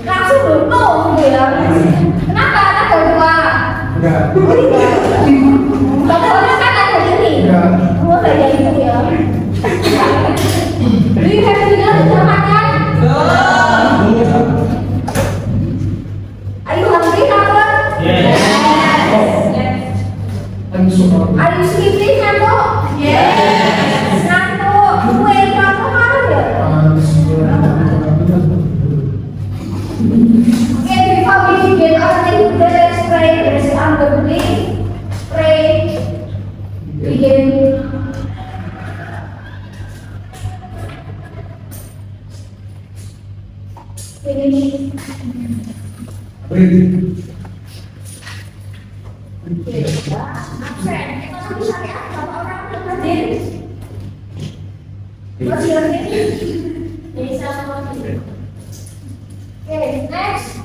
Langsung dulu ya. Kenapa ada dua? Enggak. Contohnya kan ada ini. Oh kayak gitu ya. Jadi kan tinggal sudah makan. Are you hungry, Nando? Yes. Are you sleeping, Nando? Yes. Nando, kue kamu mana ya? Okay, before we begin our thing, let's pray. Let's humbly pray. Begin. Finish. Absen. Kita sampai apa orang hadir? Masih lagi? Bisa sama. Okay, next.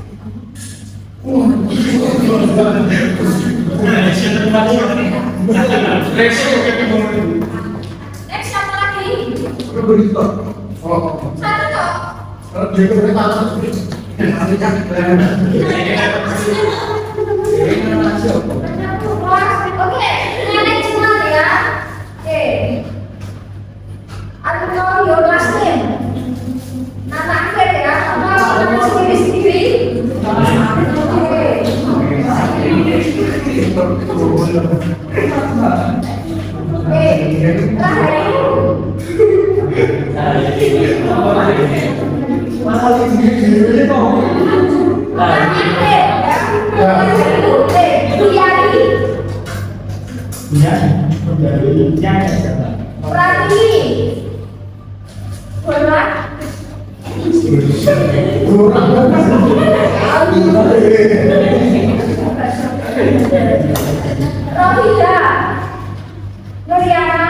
Next apa lagi? Satu toh. Oke, next one ya. Oke. Aku mau your last name. Nama angkat ya, nama sendiri-sendiri. Rohida, Nuriana,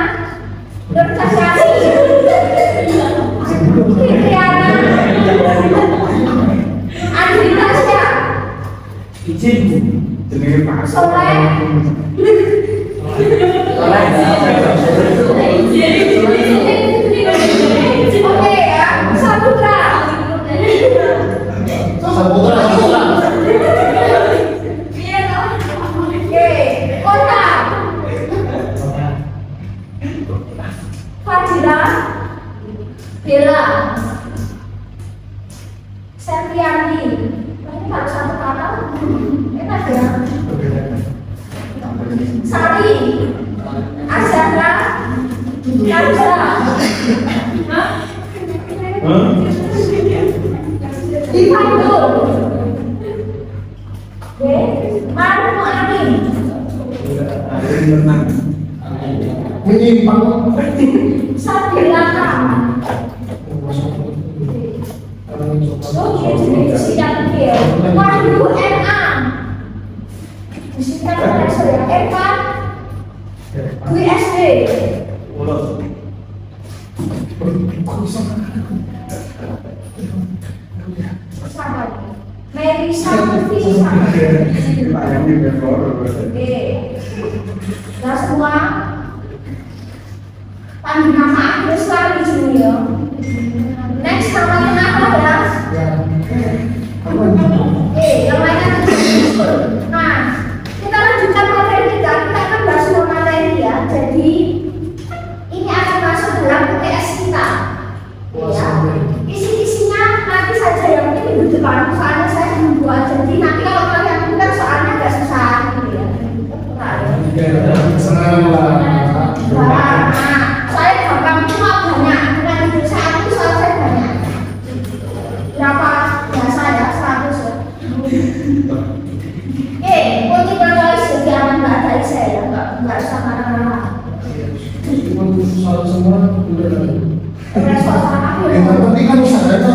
Nur Cahyani, Fitriana, Andri Tasya, Soleh, oke ya, Saputra. Oke, Kota. Fadila, Bella, Septiani. Ini harus satu kata. Enak ya. Sari, Asyara, Kansa. Ivandu. Oke, Marmu Amin. Sabilaka. Oke, siap ya. Wahyu MA. Disingkat ya. Eva. Dwi SD. Sabar. Mary Salvi sama. Oke. Nah semua panggil nama aku sekali di sini ya. Next namanya apa ya? Yang lainnya nah, kita lanjutkan materi kita. Kita akan bahas semua materi ya. Jadi ini akan masuk dalam UTS kita. Ya. Isi-isinya nanti saja yang ini minggu depan. Soalnya saya membuat. Jadi nanti kalau kalian pintar soalnya agak susah gitu ya. Nah, saya gampang cuma banyak. Dengan hidup saya itu soal saya banyak. Berapa biasa ya? 100 ya. Multiple choice jadi aman nggak dari saya, nggak usah marah-marah. Soal sama aku. Yang penting kan usaha itu.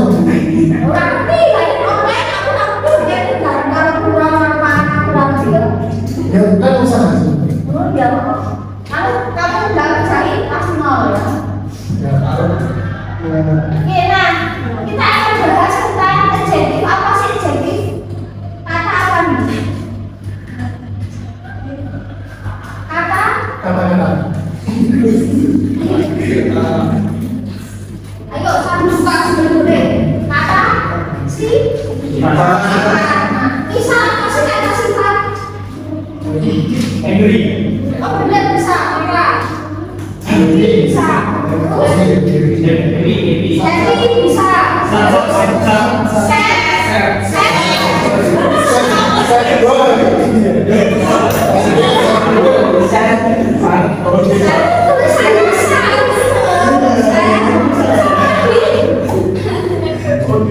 Orang ngerti, lain online aku ngerti. Jadi kalau kurang apa kurang sih? Ya kan usaha. Oh ya, kalau Misal apa sih kata sifat? Angry. Oh benar bisa apa? Bisa. Terus happy bisa.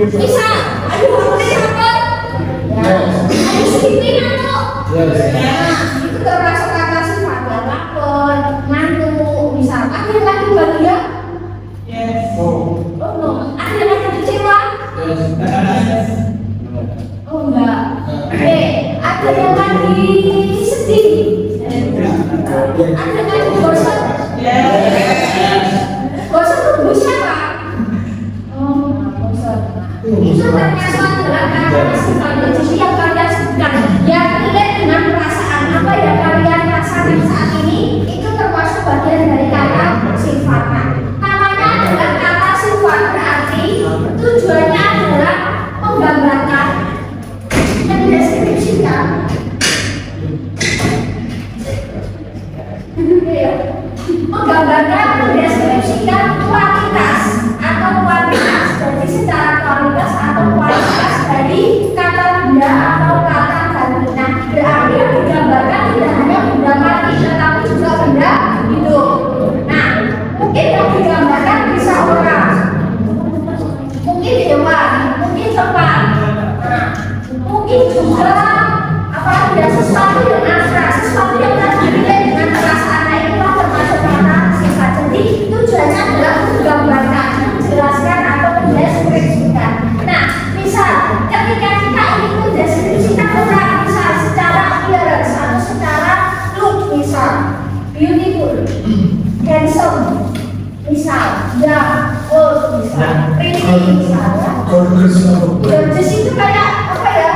Bisa. Aduh, boleh apa? Aduh, sedikit ngantuk. Nah, itu termasuk kata sifat ya, lapor, ngantuk, misal. Ada yang lagi bahagia? Oh no. Ada yang lagi kecewa? Oh enggak. Oke, ada yang lagi sedih? Ada yang lagi bosan? Bosan itu bisa Pak? Oh, bosan. Itu termasuk adalah kata sifat. Jadi yang kalian sebutkan, yang relate dengan perasaan apa yang kalian rasakan saat ini, itu termasuk bagian dari kata sifat. Namanya adalah kata sifat, berarti tujuannya adalah menggambarkan, mendeskripsikan, mendeskripsikan kualitas atau kualitas. Jadi secara kualitas atau kualitas dari kata benda atau kata ganti. Nah, berarti yang digambarkan tidak hanya benda mati, tetapi juga benda hidup. Nah, mungkin yang digambarkan bisa orang, mungkin hewan, mungkin tempat. Nah, mungkin juga apalagi sesuatu yang abstrak, sesuatu yang relate dengan perasaan itulah termasuk kata sifat. Jadi tujuannya adalah menggambarkan, menjelaskan atau mendeskripsikan. Nah, misal ketika kita ingin mendeskripsikan orang, misal secara appearance atau secara look, misal beautiful, handsome, misal young, old, misal pretty, misal gorgeous itu kayak apa ya?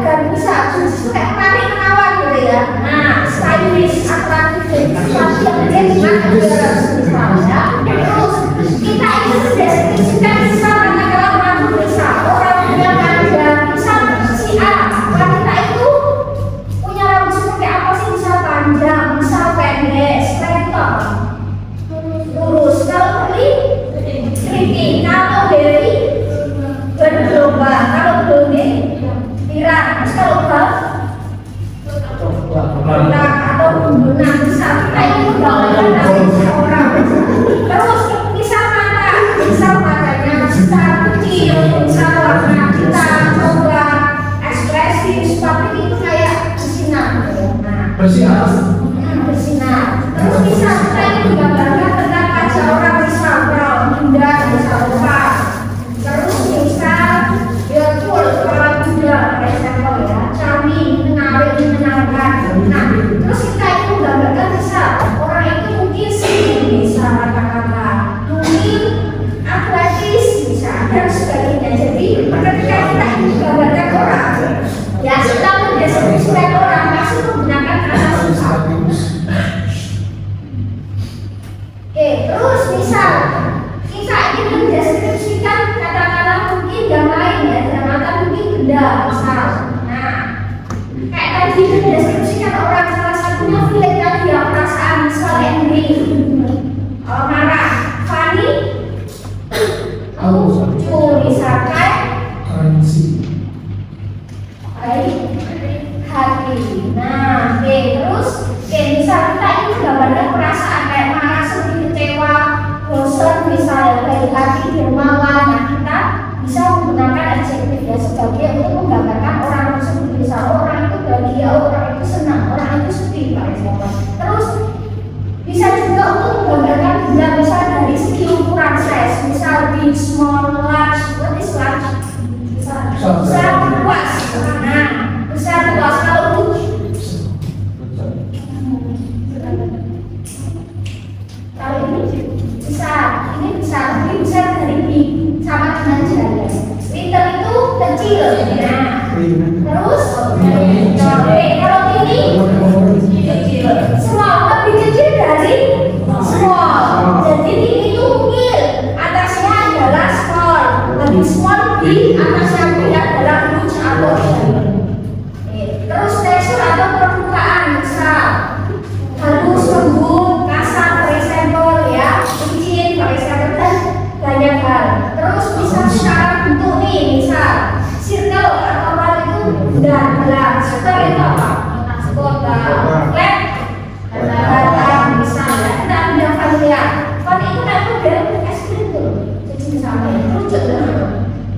Kan bisa, itu kayak menarik, menawan gitu ya. Nah, stylish, atraktif, sesuatu yang dia dengan appearance misalnya. Terus kita ingin mendeskripsikan misal katakanlah rambut, misal orang punya panjang, misal si A, wanita itu punya rambut seperti apa sih? Misal panjang, misal pendek, seperti itu apa? Lurus. Kalau keriting, kalau Dewi bergelombang, kalau Doni pirang, kalau buff atau bumbungan, misal kita ingin menggambarkan orang. Terus misal matanya besar, kecil, misal warna hitam, coklat, ekspresif, seperti itu kayak bersinar. Nah, bersinar. Terus misal kita ingin menggambarkan tentang wajah orang, misal brown, indah, misal lepas. Terus misal beautiful, kepala kuda, example ya, charming, menarik, menyenangkan. Nah, terus kita itu menggambarkan misal orang itu mungkin slim, bisa kata-kata, mungkin atletis, bisa dan sebagainya. Jadi ketika kita ingin menggambarkan orang, ya kita mendeskripsikan orang masih menggunakan kata sifat. Oke, terus misal kita ingin mendeskripsikan kata-kata mungkin yang lain ya, dalam kata mungkin benda, misal. Nah, kayak tadi mendeskripsikan orang, salah satunya feeling tadi ya, perasaan, misal angry, marah, funny, lucu, misalkan baik, hati. Nah, oke, terus misal kita ingin menggambarkan perasaan kayak marah, sedih, kecewa, bosan, misal baik hati, dermawan. Nah, kita bisa menggunakan adjektif ya sebagai untuk menggambarkan orang tersebut. Misal orang itu bahagia, orang itu senang, orang itu sedih, Pak. Terus bisa juga untuk menggambarkan benda, misal dari segi ukuran size, misal big, small, large. What is large? Besar, luas. Nah, besar, luas. Kalau ini bisa lebih besar dari big, sama dengan jari. Little itu kecil. Nah, terus kalau ini kecil, small, lebih kecil dari small. Jadi ini itu mungkin atasnya adalah small, lebih small di atas yang tidak dalam lucu atau shallow. Terus tekstur atau permukaan misal halus, lembut, kasar, for example ya, licin, for example, dan banyak hal. Terus misal secara bentuk nih, misal circle atau apa itu bulat, bulat. Circle itu apa? Kotak, lab, batang, misal ya. Kita ambil familiar. Kalau itu kan model es krim tuh, jadi misalnya rujuk lah.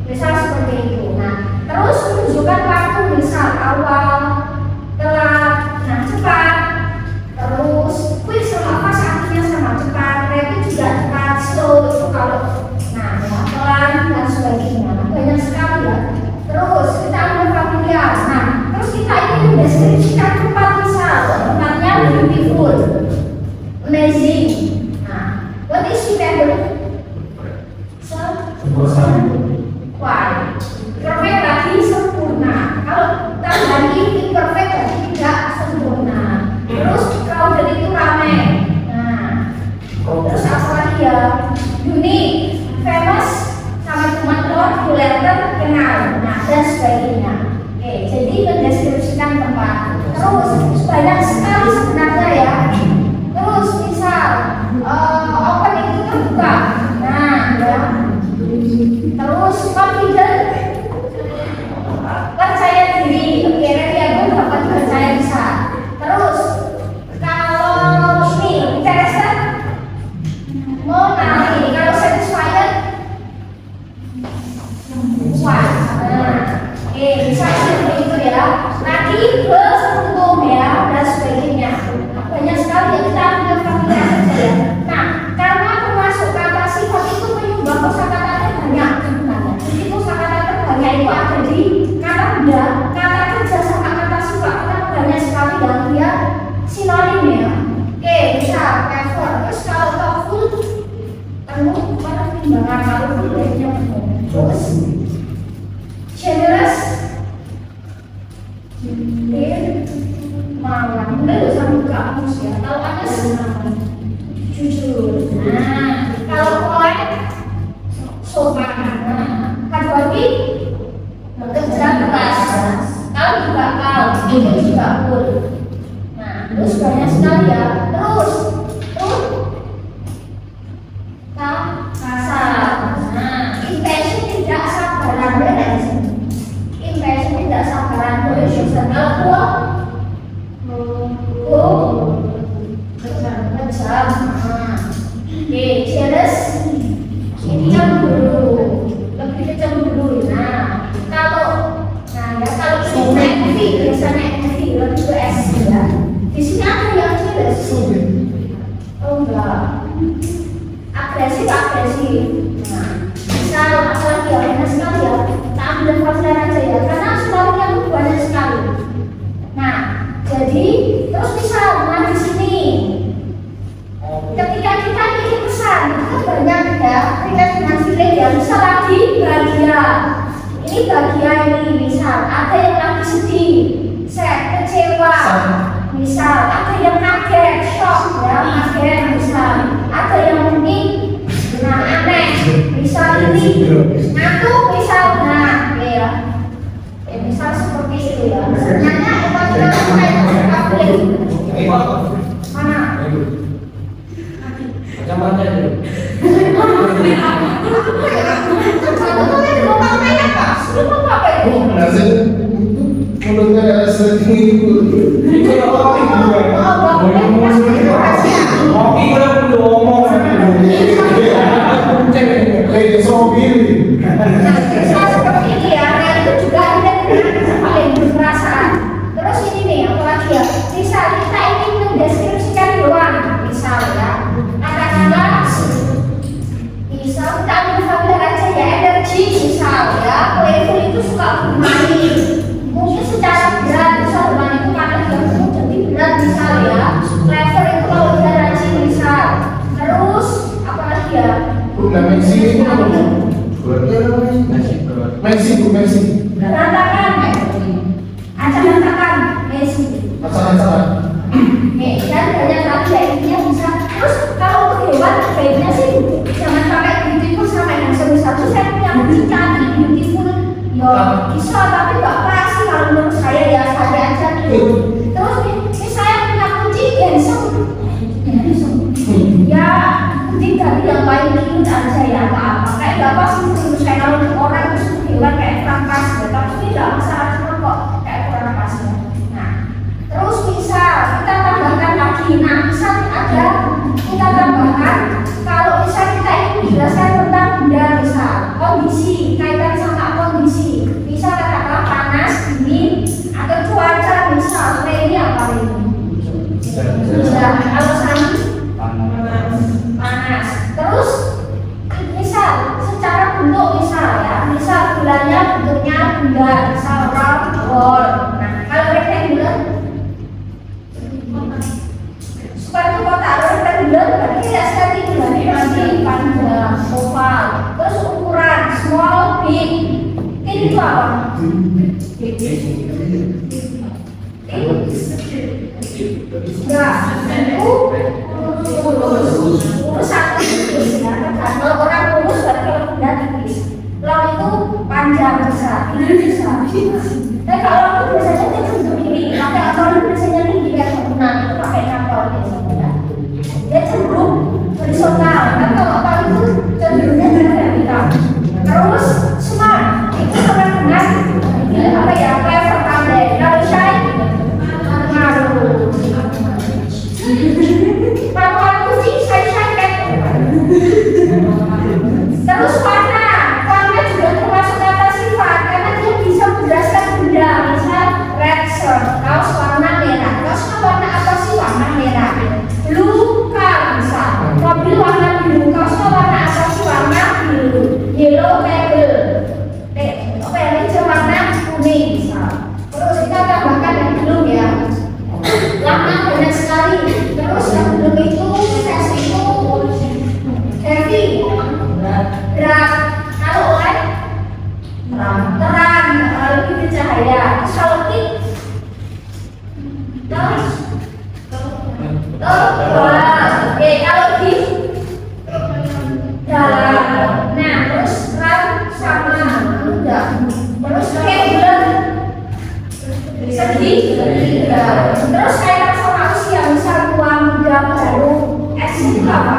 Misal seperti itu. Nah, terus menunjukkan waktu, misal awal, telat, nah cepat. Terus quick sama fast artinya sama cepat, rapid juga cepat, slow itu kalau nah pelan dan sebagainya. Banyak sekali ya. Terus kita ambil familiar. Nah, terus kita ini mendeskripsikan tempat, misal tempatnya beautiful, amazing. Nah, what is suitable? Why? Perfect lagi sempurna. Kalau tambahan ini imperfect berarti tidak sempurna. Terus crowded itu ramai. Nah, terus apa lagi ya? Unique, famous, sama cuma popular, terkenal. Nah, dan sebagainya. Oke, jadi mendeskripsikan tempat. Terus banyak sekali sebenarnya ya. Terus misal open itu terbuka. Nah, ya. Terus confident, percaya diri. Oke, reliable dapat percaya bisa. Terus kalau ini interested, mau nari. Kalau satisfied, puas. Nah, oke, bisa seperti itu ya. Nanti plus untuk ya dan sebagainya. Banyak sekali yang kita ambil familiar saja ya. Nah, karena termasuk kata sifat itu menyumbang kosakata banyak sebenarnya. Jadi kosakata terbanyak itu ada di kata benda, kata kerja sama kata sifat. Karena banyak sekali yang dia sinonim ya. Oke, bisa prefer. Terus kalau thoughtful, penuh pertimbangan, kalau bedanya penuh. Terus generous, malam. Udah bisa buka kamus ya. Kalau ada jujur. Nah, kalau polite, sopan. Nah, kadang bekerja keras. Kalau juga kau, itu juga cool. Nah, terus banyak sekali ya. Terus kasar. Nah, impatient tidak sabaran, benar sih. Impatient tidak sabaran, boleh susah. Kalau kejam. Oke, jealous. Ini yang dulu, lebih kejam dulu. Nah, kalau ini envy, biasanya envy lebih ke S ya. Di sini ada yang jealous. Oh enggak, agresif. Nah, misal apalagi ya, banyak sekali ya. Kita ambil pelajaran aja ya, karena semuanya itu banyak sekali. Nah, jadi terus misal di sini. Ketika kita kirim pesan, itu banyak ya, kita dengan feeling ya. Misal lagi bahagia, ini bahagia ini. Misal ada yang lagi sedih, sad, kecewa. Misal ada yang kaget, shock ya, kaget. Misal ada yang mungkin aneh. Misal ini ngantuk, misal ya. Misal seperti itu ya. Sebenarnya kita mana? Macam mana itu? Mulutnya sedih. Seperti ini ya, itu juga ada paling perasaan. Terus ini nih, apalagi ya? Misal kita ingin mendeskripsikan doang, misal ya. Misal kita ambil familiar aja ya, energi misal ya, playful itu suka bermain. Mungkin secara berat, misal bermain itu karena dia penuh jadi berat misal ya. Clever itu kalau dia rajin misal. Terus apalagi ya? Messi. Berantakan, acak-acakan, Messi. Acak-acakan. Dan banyak lagi ya, intinya bisa. Terus kalau untuk hewan baiknya sih jangan pakai beautiful sama yang semisal. Saya punya kucing cantik beautiful Ya bisa tapi nggak pasti kalau menurut saya ya saya aja gitu. Terus ini saya punya kunci handsome. Ya kunci dari yang lain cute aja ya apa kayak nggak pasti menurut saya kalau orang itu bilang kayak kurang pas ya tapi ini nggak masalah cuma kok kayak kurang pas ya. Nah terus misal kita tambahkan lagi, nah misal ada kita tambahkan kalau misal kita ingin menjelaskan tentang benda misal kondisi kaitan sama kondisi misal katakanlah panas, dingin atau cuaca misal ini apa ini? Bisa kalau sana panas. Terus misal secara bentuk misal ya misal bulannya bentuknya bulat misal round ball. Nah kalau rectangular supaya itu kotak rectangular berarti tidak rectangular berarti panjang oval. Terus ukuran small big ini itu apa? Enggak, itu lurus satu tipis ya kan kalau orang lurus berarti kalau benda tipis long itu panjang besar ini bisa tapi kalau itu biasanya dia cenderung kiri pakai akor biasanya tinggi kayak bangunan itu pakai akor biasanya dia cenderung horizontal kan kalau akor itu cenderungnya vertikal. Terus smart itu sama dengan apa ya clever pandai kalau shy paruan kucing saya terus warna juga termasuk kata sifat karena dia bisa menjelaskan benda misal red shirt kaos warna merah kaosnya warna apa sih warna merah blue car misal mobil warna biru kaosnya warna apa sih warna biru yellow table apa ya meja warna kuning misal. Terus kita tambahkan yang belum ya warna banyak sekali. Terus yang belum itu size itu heavy berat kalau light terang lebih bercahaya. Terus kalau thick terus oke kalau deep dalam. Nah terus round sama enggak. Terus regular segi terus kaitan sama usia misal tua muda baru S itu apa?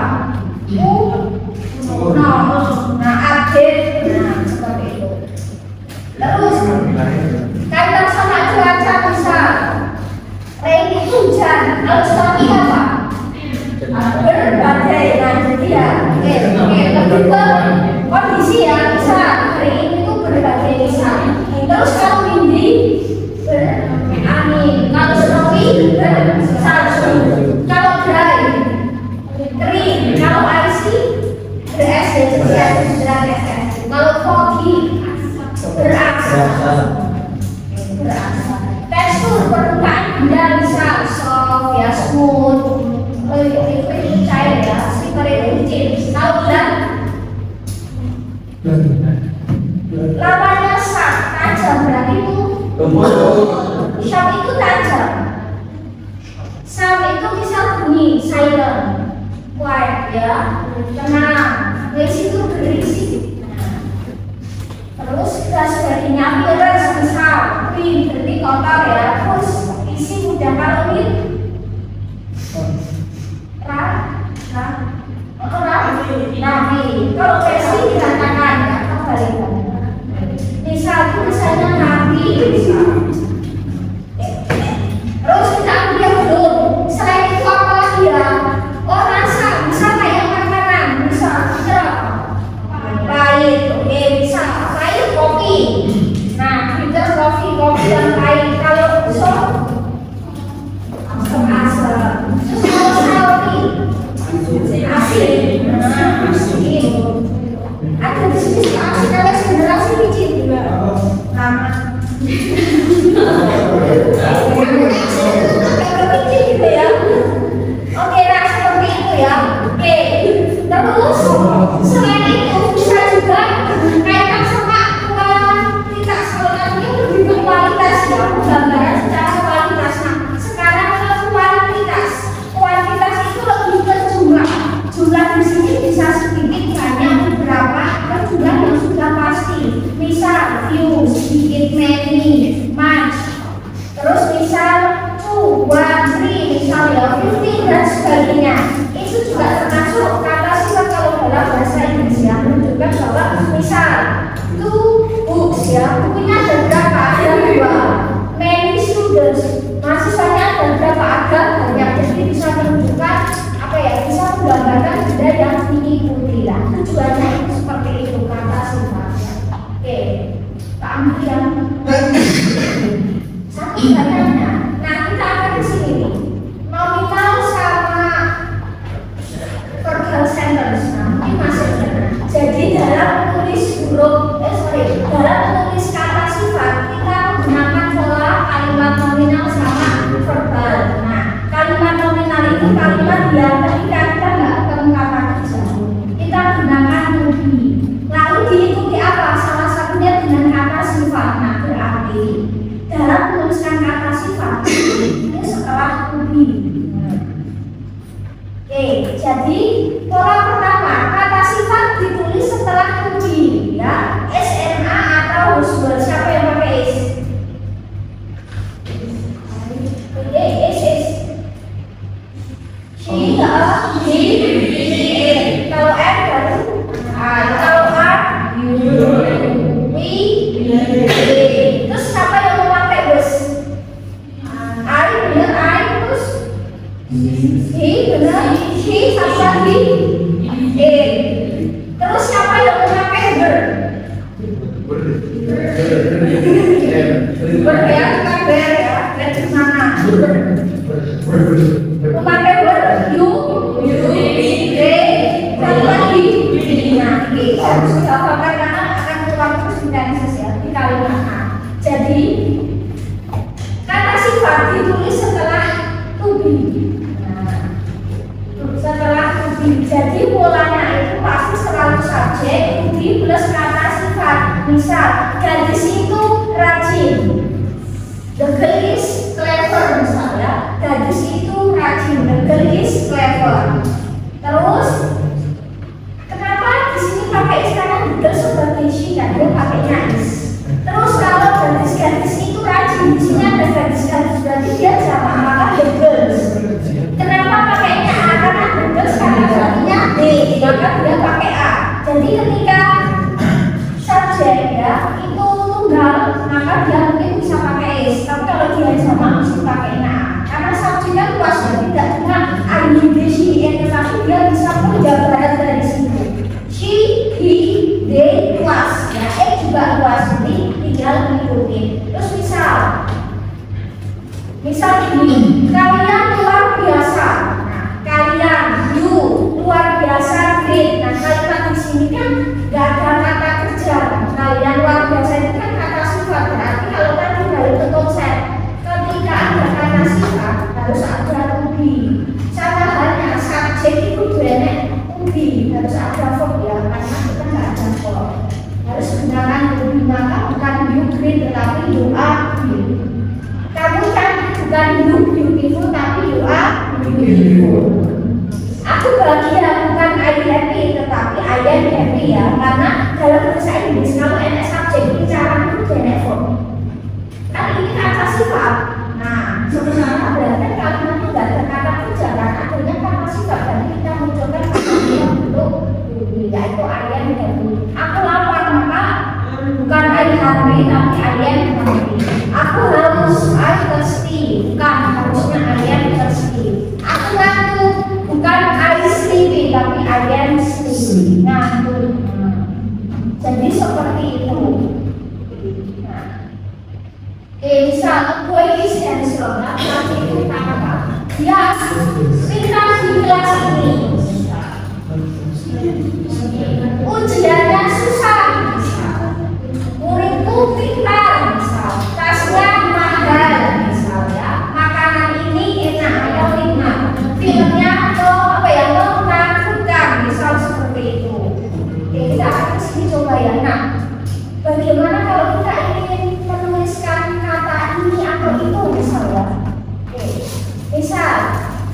Nah update nah seperti itu. Terus kaitan sama cuaca misal rain itu hujan kalau stormy apa? Berbadai. Nah jadi ya lebih ke kondisi ya misal hari ini itu berbadai misal. Terus kalau windy angin, kalau snowy salju, kalau dry kering, kalau icy beres ya kalau foggy berasa. Tekstur permukaan benda bisa soft ya smooth, liquid cair ya, slippery licin. Kalau bulat lawannya sharp tajam berarti itu sharp itu tajam. Sharp itu bisa bunyi silent, quiet ya, tenang. Lazy itu berisik. Terus sebagainya appearance misal clean berarti kotor ya. Terus isi mudah kalau ini rapi. Kalau versi dikatakan ya kebalikan. Misal tulisannya rapi. Terus kita ambil belum. Selain itu apa lagi ya? Oh rasa, misal kayak makanan, misal pahit, oke, misal pahit kopi. Nah, bitter kopi yang pahit. Kalau soft asam. Terus kalau salty asin. Nah, asin. Ada ambil yang satu banyaknya. Nah, kita akan ke sini nih. Nominal sama verbal sentence. Nah, mungkin masih ada. Jadi dalam menulis dalam menulis kata sifat kita menggunakan pola kalimat nominal sama verbal. Nah, kalimat nominal itu kalimat yang ketika kita nggak ketemu kata kerja, kita gunakan to be. Lalu diikuti apa? Salah satunya dengan kata sifat. Nah, berarti dalam menuliskan kata sifat ini setelah to be. Oke, jadi pola pertama kata sifat ditulis setelah to be, ya, SMA atau usual. Siapa yang pakai is? Is. She, he, kalau M baru I, kalau R, we, they. Terus siapa yang memakai bus? I bener I, terus he bener she, satu lagi terus siapa yang memakai her? Ber ya, bukan ber ya, ber di mana? Memakai ber, you, they, satu lagi. Nah, ini harus dihafalkan karena akan keluar terus sintaksis ya di kalimat A. Jadi kata sifat ditulis setelah to be. Nah, setelah to be. Jadi polanya itu pasti selalu subjek to be plus kata sifat. Misal gadis itu rajin. The girl is clever misalnya. Gadis itu rajin. The girl is clever. Terus kenapa di sini pakai istilah the girl sebagai she dan dia pakainya is. Terus kalau gadis-gadis itu rajin, di sini ada gadis-gadis berarti dia sama maka the girls. Kenapa pakainya A? Karena the girls karena artinya D, maka dia pakai A. Jadi ketika subjek ya itu tunggal, maka dia mungkin bisa pakai is. Tapi kalau dia sama mesti pakai A. Karena subjeknya luas ya, tidak cuma I, he, she, tetapi dia bisa menjabarkan dari situ. She, he, they, luas ya, juga luas, jadi tinggal mengikuti. Terus misal gini, kalian luar biasa. Nah, kalian, you, luar biasa, great. Nah, kalimat di sini kan gak ada kata kerja. Kalian luar biasa itu kan kata sifat. Berarti kalau tadi dari konsep, ketika ada kata sifat harus ada to be. Sama halnya subjek itu benek to be, harus ada verb ya, karena kita nggak ada verb. Harus gunakan to be, maka bukan you great tetapi you are great. Kamu cantik bukan you beautiful tapi you are beautiful. Aku bahagia bukan I happy tetapi I am happy ya, karena dalam bahasa Inggris kalau enak subjek bicara itu benek verb. Kan ini kata sifat. Nah, sebenarnya berarti kalimat itu tidak ada kata kerja karena adanya kata sifat. Jadi kita munculkan kata sifat untuk yaitu I am happy. Aku lapar maka bukan I hungry tapi I am hungry. Aku haus, I thirsty, bukan harusnya I am thirsty. Aku ngantuk, bukan I sleepy tapi I am sleepy. Nah, jadi seperti itu. Misal a boy is handsome, laki itu tampak. Dia pintar di kelas ini. Ujiannya susah. Muridku pintar, misal. Tasnya mahal, misalnya. Makanan ini enak, ayo nikmat. Filmnya menakutkan, misal seperti itu. Oke, kita akan kesini coba ya. Nah, bagaimana kalau kita ingin menuliskan kata ini atau itu misalnya? Oke, misal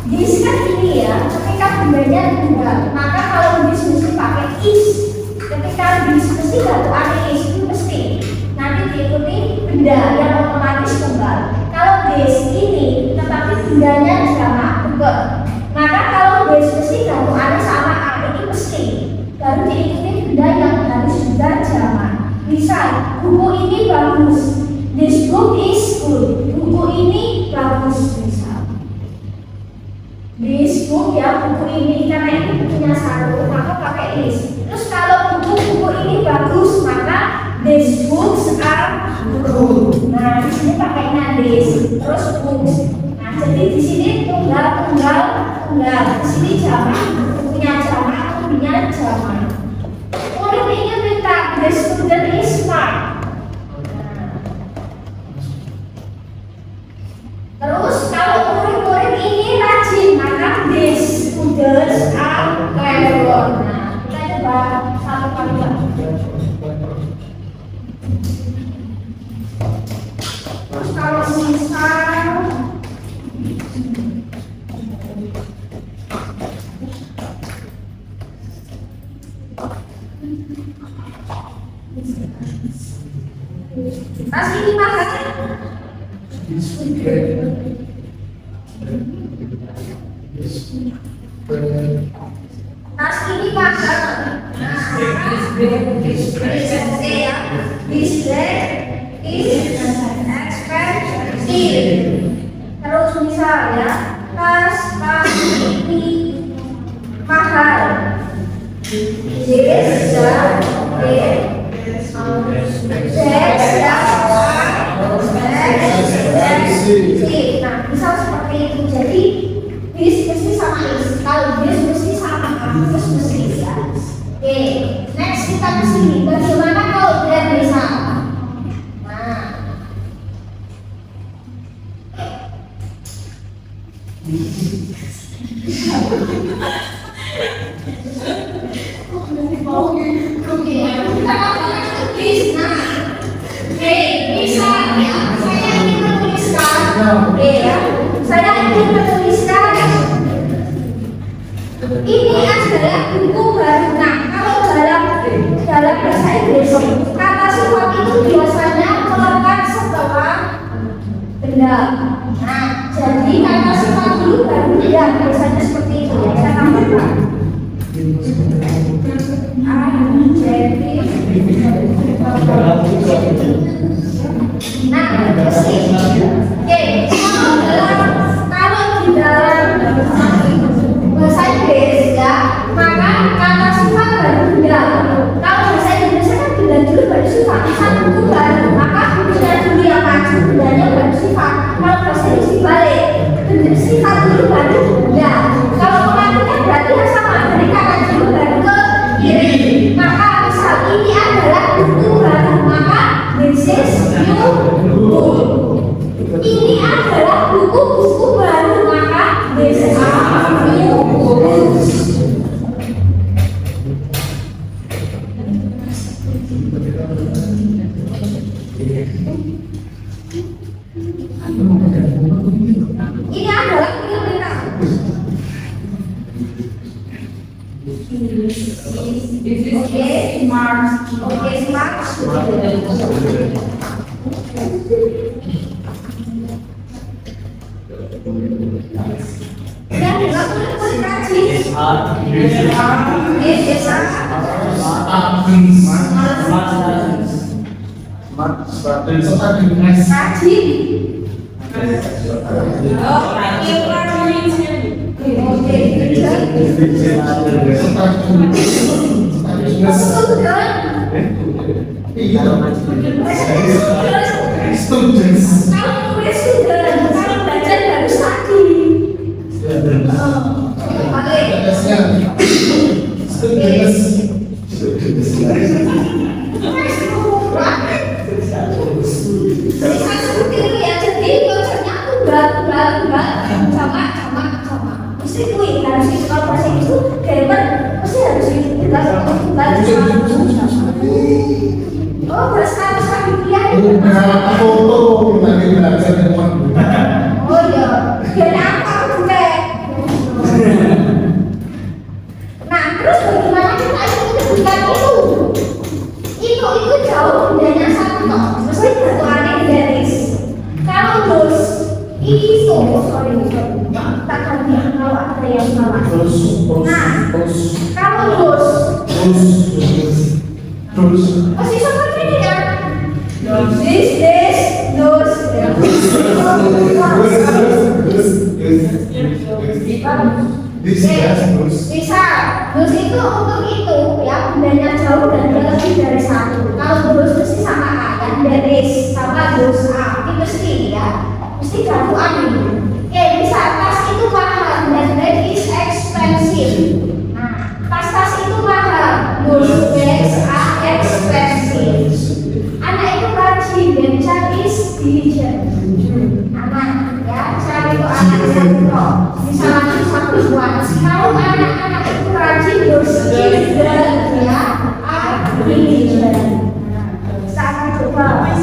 this kan ini ya, ketika bendanya tunggal, maka kalau this mesti pakai is. Ketika this mesti nggak pakai is, itu mesti. Nanti diikuti benda yang otomatis tunggal. Kalau this ini, tetapi bendanya jamak tunggal. Maka kalau this mesti nggak ada sama a, ini mesti. Baru diikuti benda yang harus juga jamak. Misal, buku ini bagus. This book is good. Buku ini bagus, misal. This book ya, buku ini karena ini bukunya satu, maka pakai is. Terus kalau buku ini bagus, maka these books are good. Nah, di sini pakainya this, terus books. Nah, jadi di sini tunggal. Di sini jamak, punya jamak. Murid ini minta the student is smart. Terus kalau murid-murid ini rajin, maka these students are clever. Nah, kita coba satu kali lagi. Terus kalau misal tas ini makannya tas ini makan. Ya, is expensive. Terus misalnya tas ini mahal. Nah, misal seperti itu. Jadi this mesti sama is. Kalau this mesti sama terus mesti ya. Oke, next kita ke sini. Bagaimana kalau dia bisa? Nah, bisa ya. Saya ingin menuliskan ini adalah buku baru. Nah, kalau dalam bahasa Inggris kata sifat itu biasanya melekat setelah benda. Nah, jadi kata sifat dulu baru benda, biasanya seperti itu ya. Saya tambahkan kalau di dalam bahasa Inggris ya, maka kata sifat baru benda. Kalau bahasa Indonesia kan benda dulu baru sifat. Satu itu baru, maka benda dulu yang maju, bendanya baru sifat. Kalau bahasa Inggris balik, benda sifat dulu baru benda. Kalau pengertiannya berarti sama, dari kata dulu baru ke kiri. Maka misal ini adalah buku baru, maka this is new book. Ini adalah buku-buku baru, maka this is new books. Ini adalah fenomena. Oke, smart. Dan dilakukan komunikasi. Bisa Terus itu untuk itu ya bendanya jauh dan dia lebih dari satu. Kalau terus mesti sama A kan, dari sama terus A itu mesti ya, mesti gabungan ini. Oke, bisa tas itu mahal dan that is expensive. Nah, tas itu mahal, terus expensive. Anak itu rajin dan child is diligent. Anak ya, child itu anak satu. Misalnya satu buat. Kalau anak-anak itu rajin bersih dan ya, diligent. Saya coba.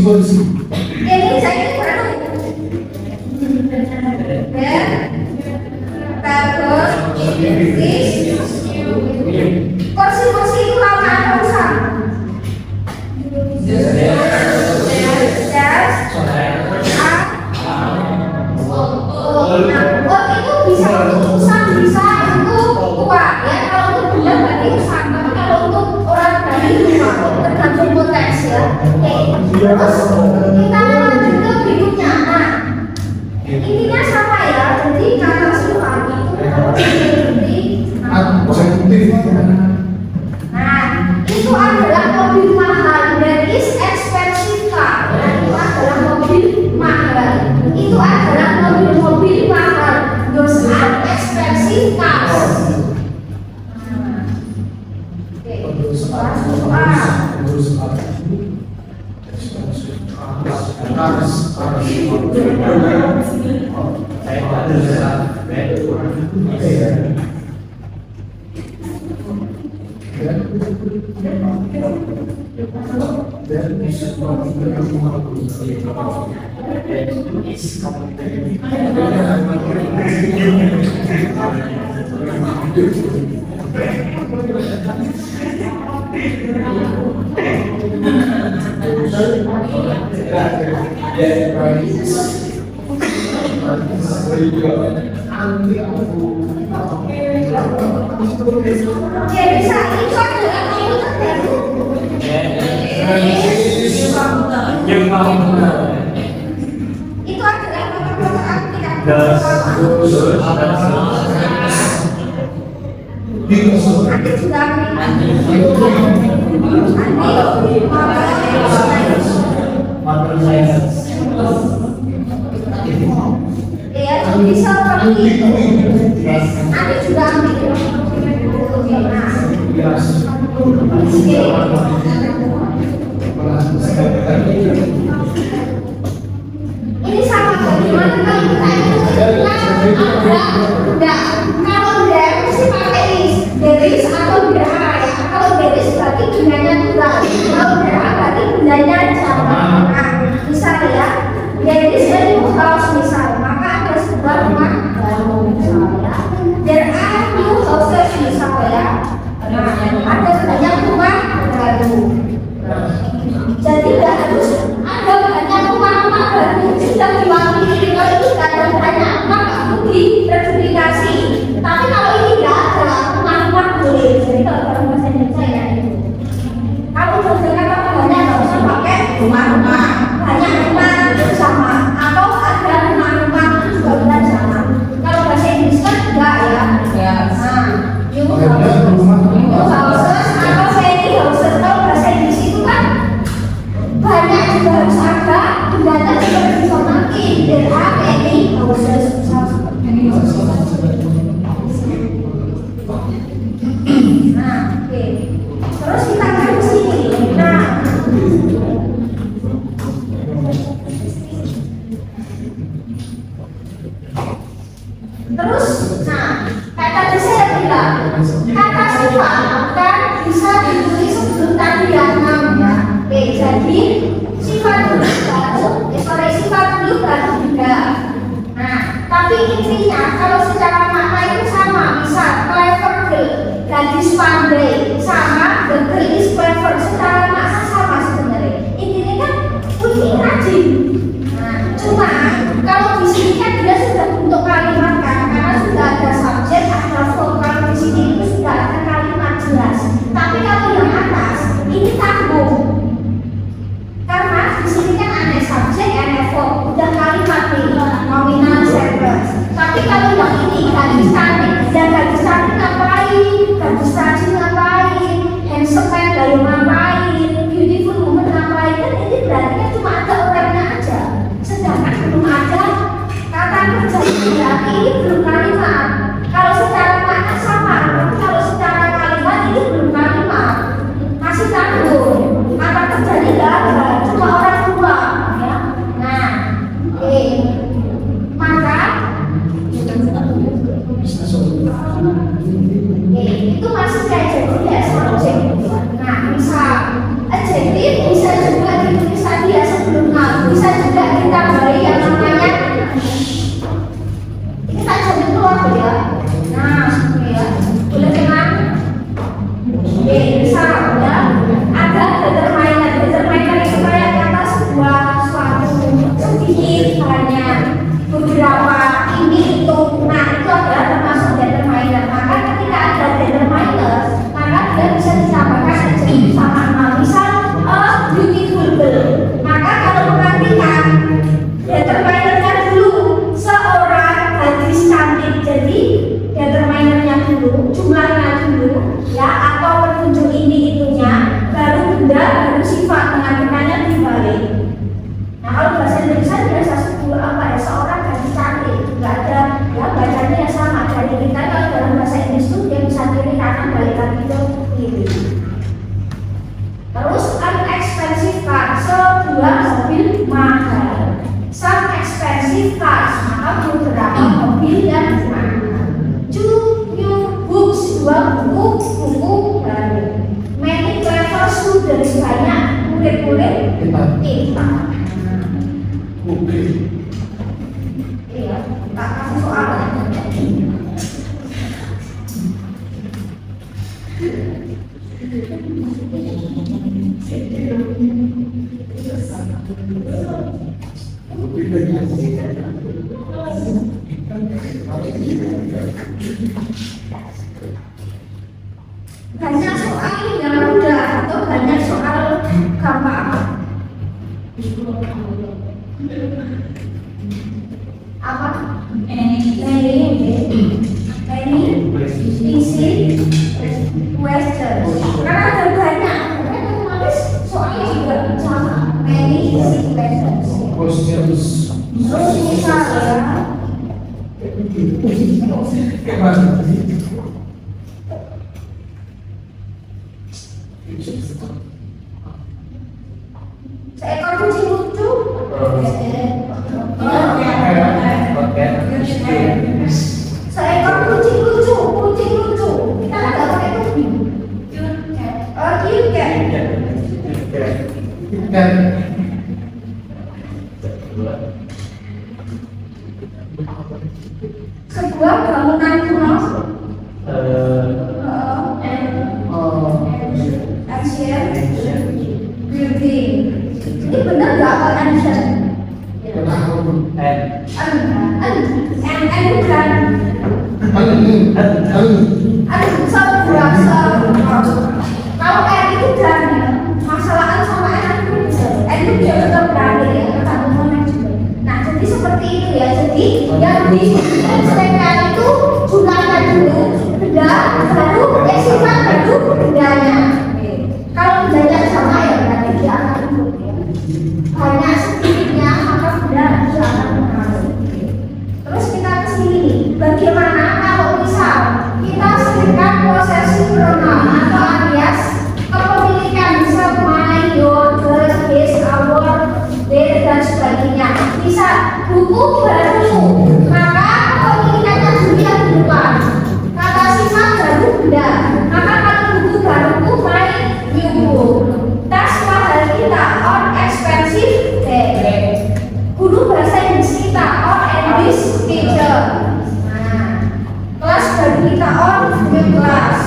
Kursi. Ini saya baru. Bagus. Kursi itu lama atau usang? Itu bisa untuk usang, bisa untuk uang ya. Kalau untuk benda berarti usang, tapi kalau untuk orang dari rumah tergantung potensi ya. Terus kita lanjut ke berikutnya. Nah, intinya sama ya. Jadi kata sifat itu berarti nah, itu adalah mobil mahal. That is expensive car. Nah, itu adalah mobil mahal. Itu adalah mobil mahal. Those are expensive cars. Ya bisa itu adalah komputer baru. Itu adalah komputer ya, bisa seperti itu. Ada juga ambil. Ini sama bagaimana kalau kita itu kalau dia mesti pakai deris atau dera ya. Kalau deris berarti bendanya tunggal, kalau dera berarti bendanya jamak. Nah, misal ya, deris dari house misal, maka ada sebuah rumah baru misalnya. There are new houses misal ya. Nah, ada banyak rumah baru. Jadi tidak harus ada banyak rumah-rumah baru sudah diwakili. Kalau itu tidak ada banyak, maka itu disertifikasi. Tapi kalau ini tidak ada rumah-rumah boleh. Jadi kalau dalam bahasa Indonesia ya itu. Kalau berjalan apa banyak nggak usah pakai rumah-rumah. Banyak rumah itu sama. Atau ada rumah-rumah itu juga bisa sama. Kalau bahasa Inggris kan enggak ya. Nah, new houses atau many houses. Kalau bahasa Inggris itu kan banyak juga harus ada, data juga bisa makin. There are many houses. Nah, oke. Terus kita ke sini. Nah, terus, kata tadi saya bilang, kata sifat kan bisa ditulis sebelum tadi yang 6 ya. Oke, jadi sifat dulu sifat dulu baru juga. Nah, tapi intinya kalau secara makna itu sama. Misal clever girl, gadis pandai sama the girl is clever, secara makna sama sebenarnya. Intinya kan Putri rajin. Nah, cuma kalau di sini kan dia sudah bentuk kalimat kan, karena sudah ada subjek, ada verb. Kalau di sini itu sudah ada kalimat jelas. Tapi kalau yang atas ini tanggung. Karena di sini kan ada subjek, ada verb, udah kalimat nih, nominal sentence. Tapi kalau yang ini gadis cantik, dan gadis cantik ngapain? Gadis rajin ngapain? Handsome man baru ngapain? Beautiful woman ngapain? Kan ini berarti kan cuma ada orangnya aja. Sedangkan belum ada kata kerja, berarti ini belum kalimat. Kalau secara makna sama, tapi kalau secara kalimat ini belum kalimat. Masih tanggung. Kata kerja ini nggak ada, cuma orang tua. Ya. Nah, maka itu masih kayak jadi ya subjek. Nah, misal adjektif bisa juga ditulis tadi ya sebelum noun, bisa juga ditambahi yang namanya ini tak jadi keluar ya. Nah, ya boleh kan? Misal ya ada determiner. Determiner itu kayak kata sebuah suatu sedikit banyak beberapa ini itu. Nah, itu adalah termasuk determiner. Maka ketika ada determiner, maka dia bisa ditambahkan adjektif sama noun. Misal a beautiful girl. Maka kalau perhatikan determinernya dulu seorang gadis cantik. Jadi determinernya dulu, jumlahnya dulu, ya, atau penunjuk ini itunya, baru benda, baru sifat, mengartikannya dibalik. Nah, kalau bahasa Indonesia biasa sebut apa ya, seorang gadis cantik, nggak ada ya, bacanya ya sama dari kita. Kalau dalam bahasa Inggris itu dia bisa kiri kanan balik lagi ke kiri. Terus unexpensive car, sebuah mobil mahal. Some expensive cars, maka beberapa mobil yang mahal. Two new books, dua buku baru. Many clever students, banyak murid-murid pintar. Oke. Iya, tak kasih soal. Banyak soal yang mudah atau banyak soal gampang. Apa? Any easy questions. Karena ada banyak, kan otomatis soalnya juga sama. Many easy questions. Questions. Terus misalnya seekor kucing lucu. Seekor kucing lucu, kita nggak pakai kucing. Cute cat. Sebuah bangunan kuno. Ancient building. Ini benar nggak apa ancient? Kalau kayak itu berani, masalahan sama enak itu dia juga berani ya, ketemu juga. Nah, jadi seperti itu ya. Jadi yang diselesaikan itu jumlahnya dulu, benda, baru sifat, baru bendanya. Kalau bendanya sama ya berarti dia akan ikut ya. Banyak sedikitnya maka benda dia akan mengalir. Terus kita ke sini, bagaimana kalau misal kita singkat posesif pronoun atau alias kepemilikan, bisa my, your, his, our, their, dan sebagainya. Bisa buku baru, maka kepemilikannya dulu yang di depan. Kata sifat baru benda, maka kalau buku baru my new book. Tas mahal kita on expensive bag. Guru bahasa Inggris kita on English teacher. Nah, kelas baru kita on new class.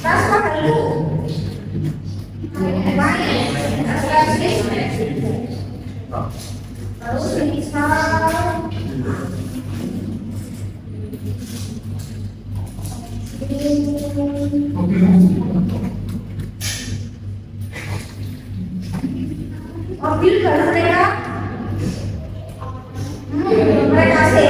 Rasma itu. Lalu bisa mobil baru mereka mereka sih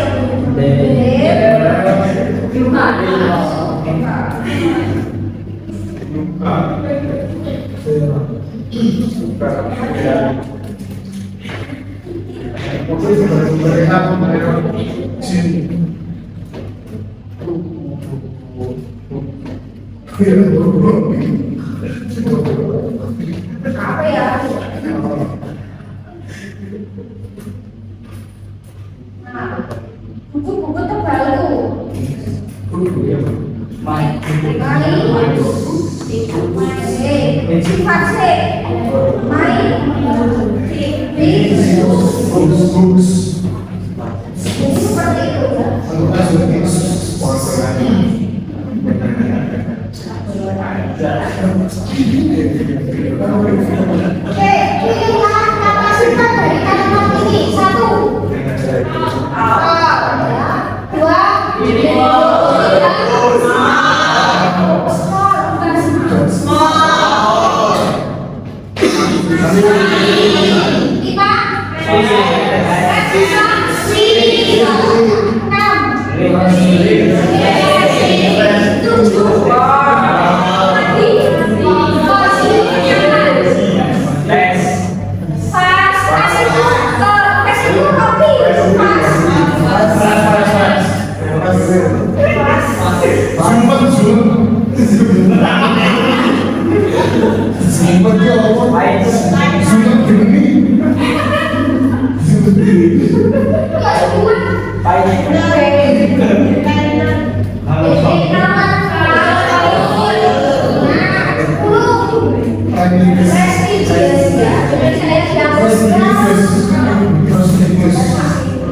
apa ya? Nah, buku-buku tebal tuh. Seperti itu Oke, pilihan kapasitas dari kalimat ini. 1 2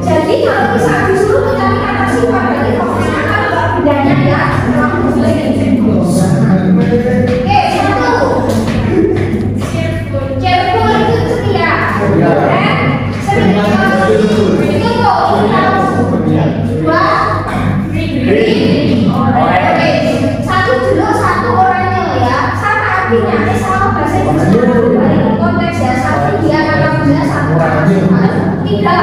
Jadi kalau bisa disuruh mencari kata sifat dari fokusnya apa bedanya ya? Oke, 1 cheerful itu ceria, sering itu dua oke, 1 dulu 1 orangnya ya, sama artinya sama bahasa Indonesia konteks ya, 1 dia kata benar 1 orang 3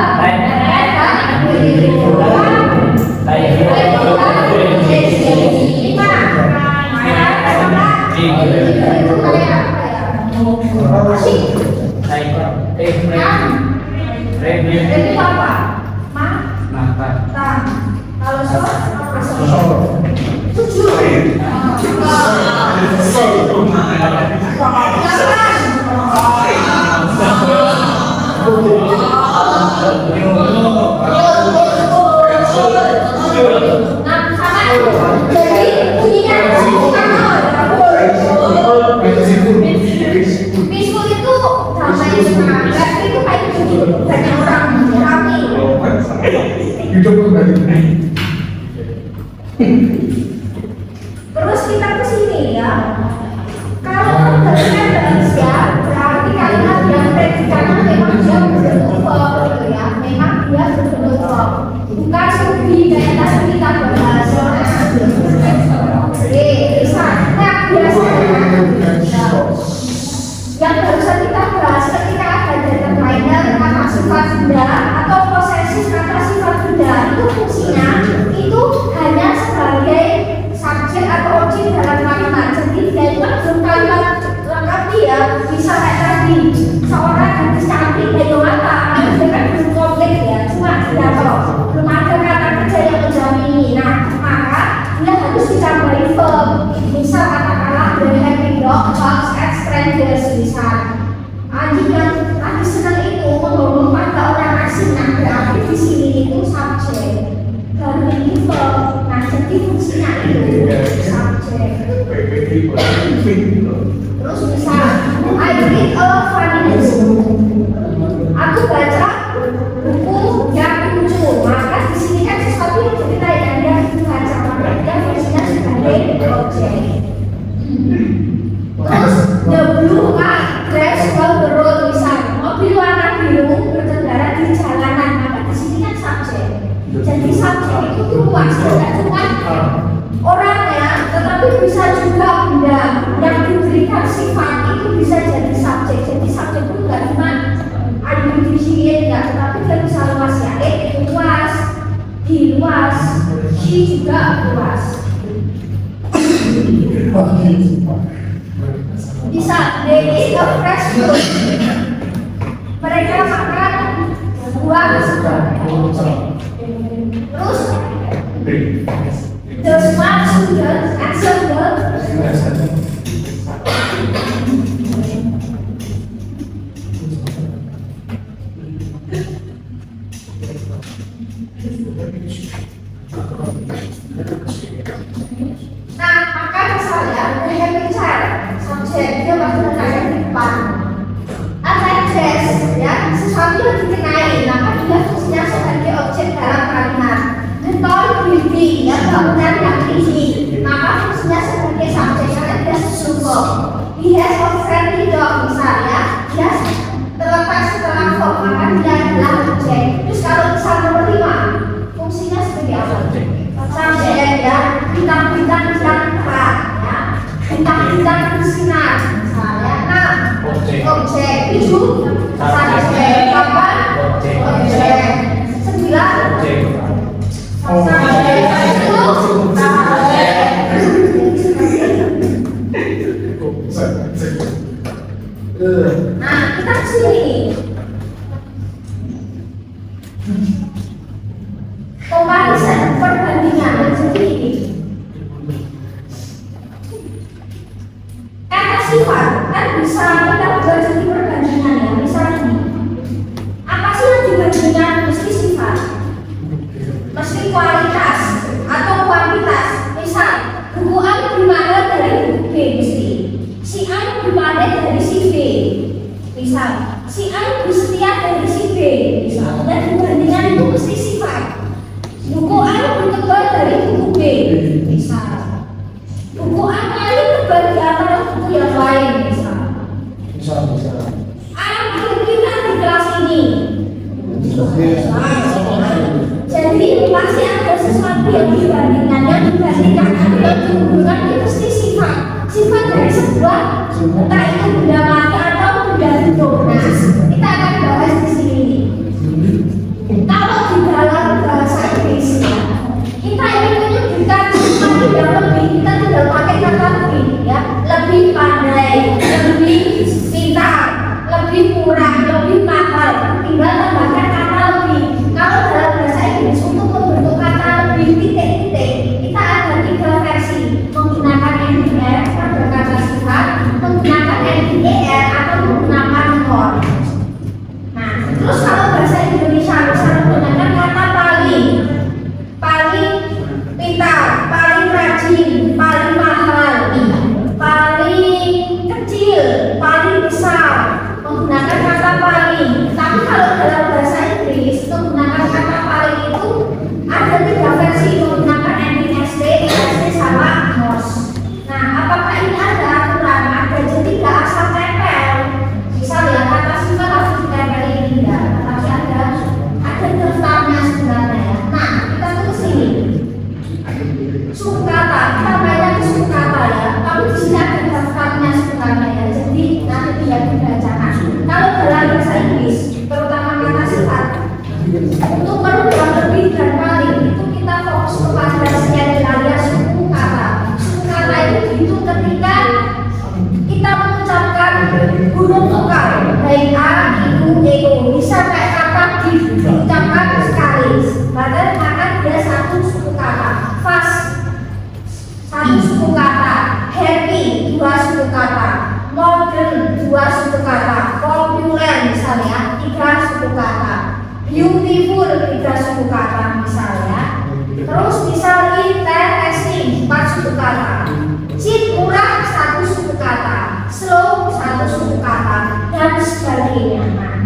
Peaceful itu damai semangat itu kayak gitu banyak orang rame. Terus kita ke sini ya. Kalau memberikan Indonesia berarti kalimat yang predikannya memang dia berbentuk verb gitu ya. Memang dia berbentuk verb. Bukan studi kayak tadi kita bahas. Oke, bisa. Nah, biasanya yang barusan kita bahas ketika ada determiner kata sifat benda atau posesif kata sifat benda itu fungsinya itu hanya sebagai subjek atau objek dalam kalimat. Jadi dia itu belum kalimat lengkap ya, bisa kayak tadi seorang gadis cantik dari Yolanda itu kan belum komplit ya, cuma dia kalau belum ada kata kerja yang menjamini. Nah, maka dia harus ditambahi verb. Misal katakanlah the happy dog barks at strangers, misal anjing yang lagi senang itu menggonggong pada orang asing. Nah, berarti di sini itu subjek baru ini verb. Nah, jadi fungsinya itu subjek. Terus misal I read a funny book. Aku baca buku yang lucu. Maka di sini kan sesuatu yang kita yang dia baca, maka dia the object. Terus the blue car drives down the road, misalnya mobil warna biru berkendara di jalanan, maka di sini kan subjek. Jadi subjek itu luas, tidak cuma orangnya, tetapi bisa juga benda yang diberikan sifat itu bisa jadi subjek. Jadi subjek itu nggak cuma ada di sini ya, tetapi dia bisa luas ya. Luas, di luas, di juga luas. Bisa, they eat a fresh fruit. Mereka makan buah segar. Terus the smart students answer the nah, maka misalnya the happy child subjek dia pasti berada di depan. Attendance ya, sesuatu yang dikenai, maka dia fungsinya sebagai objek dalam kalimat. The tall building ya, bangunan yang tinggi, maka fungsinya sebagai subjek karena dia struktur. He has a friendly dog misalnya, dia terlepas setelah form, maka dia adalah objek. Terus kalau misal nomor 5, fungsinya sebagai apa? Subjek ya, bintang-bintang yang terang ya, bintang-bintang bersinar misalnya. Nah, objek 7 subjek, 8 objek, 9 nah, kita kesini comparison, perbandingan. Jadi kata sifat kan bisa kita buat jadi perbandingan ya. Misalnya ini, apa sih yang dibandingkan? Mesti sifat, mesti kualitas atau kuantitas. Misal buku A lebih mahal dari buku B, mesti si A lebih pandai dari si B. Misal si A lebih setia dari si B. Misal dan perbandingan itu mesti sifat. Buku A lebih tebal dari buku B. Misal buku A paling tebal di antara buku yang lain. Misal A paling pintar di kelas ini. Jadi pasti ada sesuatu yang dibandingkan adalah hubungan itu mesti sifat dari sebuah, entah itu benda mati atau benda hidup. Nah, kita akan bahas di sini. Kalau di dalam bahasa Inggris kita ingin menyebutkan sesuatu yang lebih, kita tidak pakai kata lebih ya, lebih pandai, lebih pintar, lebih murah, lebih mahal, tinggal tambahkan kata lebih. Kalau dalam bahasa Inggris untuk membentuk kata lebih titik-titik, kita ada 3 versi, menggunakan NDR pada kata sifat, menggunakan NDER atau menggunakan for. Nah, terus kalau bahasa Indonesia bisa menggunakan kata paling pintar, paling rajin, paling mahal, paling kecil, paling besar, menggunakan kata paling. Tapi kalau dalam bahasa Inggris menggunakan kata paling itu ada 3 versi, menggunakan ending ST, IST sama most. Nah, apakah ini ada aturan? Ada, jadi tidak asal tempel. Misal ya kata sifat harus ditempel ini enggak, tapi ada daftarnya sebenarnya ya. Nah, kita tuh kesini suku kata, kita banyak suku kata ya, tapi di sini ada daftarnya sebenarnya ya. Jadi nanti tidak dibacakan. Kalau dalam bahasa Inggris, terutama kata sifat, untuk merubah lebih dan paling itu kita fokus kepada sekian area suku kata. Suku kata itu dihitung ketika kita mengucapkan huruf vokal, baik A, I, U, E, O. Bisa kayak kata diucapkan sekali, maka dia satu suku kata. Fast, satu suku kata. Happy, 2 suku kata. Modern, 2 suku kata. Popular misalnya, 3 suku kata. Beautiful, 3 suku kata misalnya. Terus misal interesting, 4 suku kata. Cheap, murah, 1 suku kata. Slow, 1 suku kata, dan sebagainya. Nah,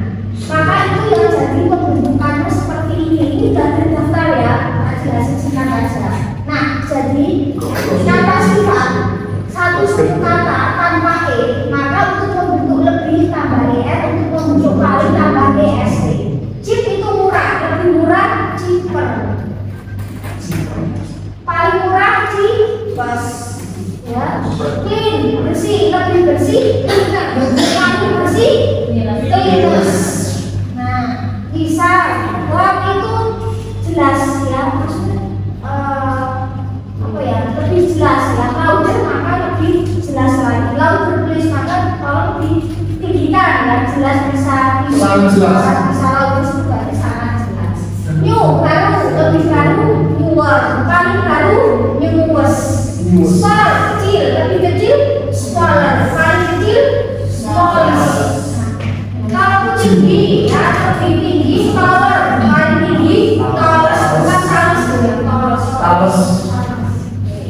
maka itu yang jadi pembentukannya seperti ini. Ini sudah terdaftar ya, jelasin singkat aja. Nah, jadi kata satu suku kata tanpa e, maka untuk membentuk lebih tambah er, untuk membentuk paling tambah est. Cheap itu murah, lebih murah cheaper. Paling murah cheapest. Ya, clean bersih, lebih bersih, cleaner. Paling bersih, cleanest. Nah, bisa long itu jelas ya, maksudnya apa ya, lebih jelas ya. Louder maka lebih jelas lagi. Louder please maka kalau lebih tinggikan ya, jelas bisa Sangat jelas. bisa louder juga sangat jelas. New baru, lebih baru, newer. Paling baru, newest. Small kecil, lebih kecil, smaller. Paling kecil, smallest. Kalau tinggi ya, lebih tinggi, taller. Paling tinggi, tallest. Bukan tallest ya, tallest. Tallest.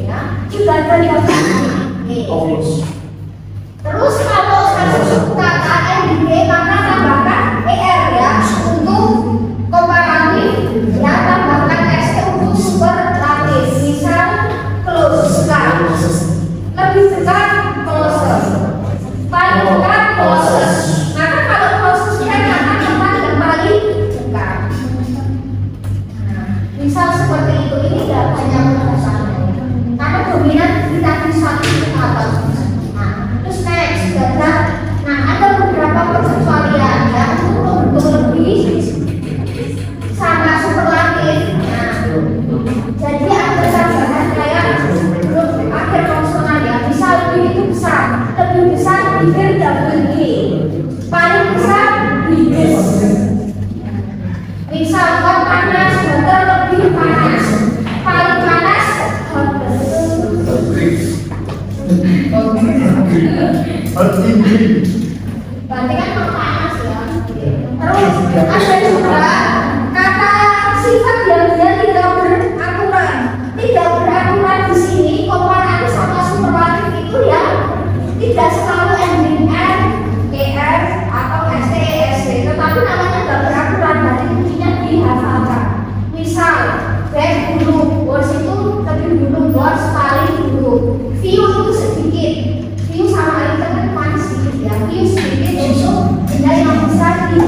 Ya, juga ada yang terus kalau satu suku kata NDG maka tambahkan ER ya untuk komparatif ya, tambahkan ST untuk superlatif. Misal close dekat, lebih dekat closer, paling dekat closest. Maka kalau closest kan akan tempat yang paling dekat. Nah, misal seperti itu, ini tidak banyak pembahasannya karena dominan kita di satu kata. Nah, terus next ada, nah ada beberapa perkecualian ya untuk membentuk lebih sama superlatif. Nah, jadi ada tambahan kayak huruf akhir konsonan ya. Misal lebih itu besar, lebih besar bigger double G, paling besar biggest. Misal kau panas, hotter lebih panas, paling panas hottest. Berarti kan kau panas ya. Terus ada juga kata sifat yang dia tidak beraturan. Tidak beraturan di sini komparatif sama superlatif itu ya tidak selalu ending r, er atau st, est, tetapi namanya tidak beraturan, berarti kuncinya dihafalkan. Misal bed dulu, words itu lebih dulu, words paling dulu, view itu sedikit, view sama internet paling sedikit ya, view sedikit untuk benda yang besar di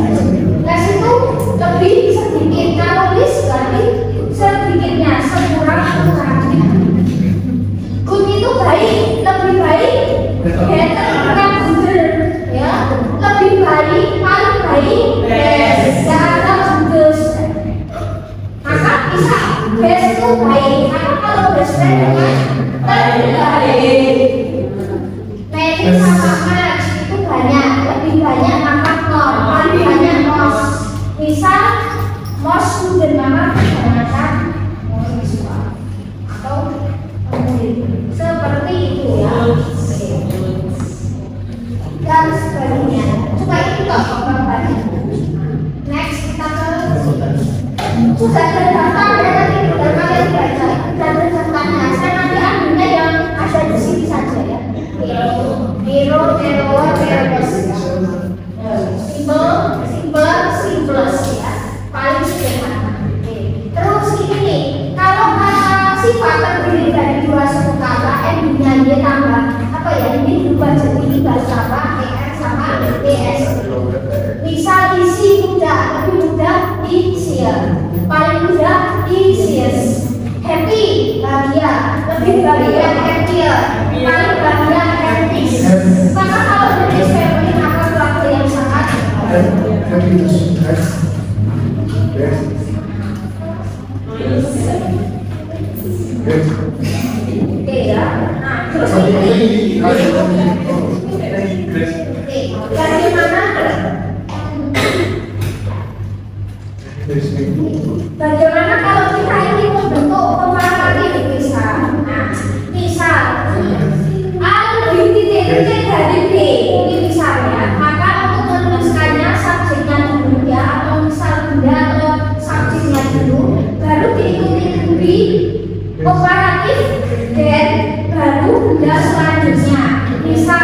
les itu lebih sedikit, kalau list berarti sedikitnya, sekurang-kurangnya. Good itu baik, lebih baik, better bukan better ya, lebih baik, paling baik, best, gak ada bagus. Maka bisa best itu baik, maka kalau best dengan terbaik. Many sama match itu banyak, lebih banyak maka more, paling banyak most. Misal most student maka kebanyakan mahasiswa atau murid, seperti itu ya. Dan sebagainya. Coba itu toh gambarnya. Next kita ke sudah ada daftar ya, nanti tinggal kalian baca dan rencanaannya. Saya nanti ambilnya yang ada di sini saja ya. Hero, simplest ya, paling sederhana. Terus ini nih, kalau sifat terdiri dari dua suku kata, endingnya dia tambah apa ya? Ini berubah jadi balas apa? Er sama es. Misal isi mudah, lebih mudah easier, paling mudah easiest. Happy, bahagia, lebih bahagia happier, paling bahagia happiest. Maka kalau dari family maka keluarga yang sangat oke ya. Nah, terus ini bagaimana kalau kita ini membentuk komparatif bisa? Nah, misal A lebih titik dari B, ini misalnya, maka untuk menuliskannya subjeknya dulu ya, atau misal benda atau subjeknya dulu, baru diikuti B komparatif dan baru benda selanjutnya. Misal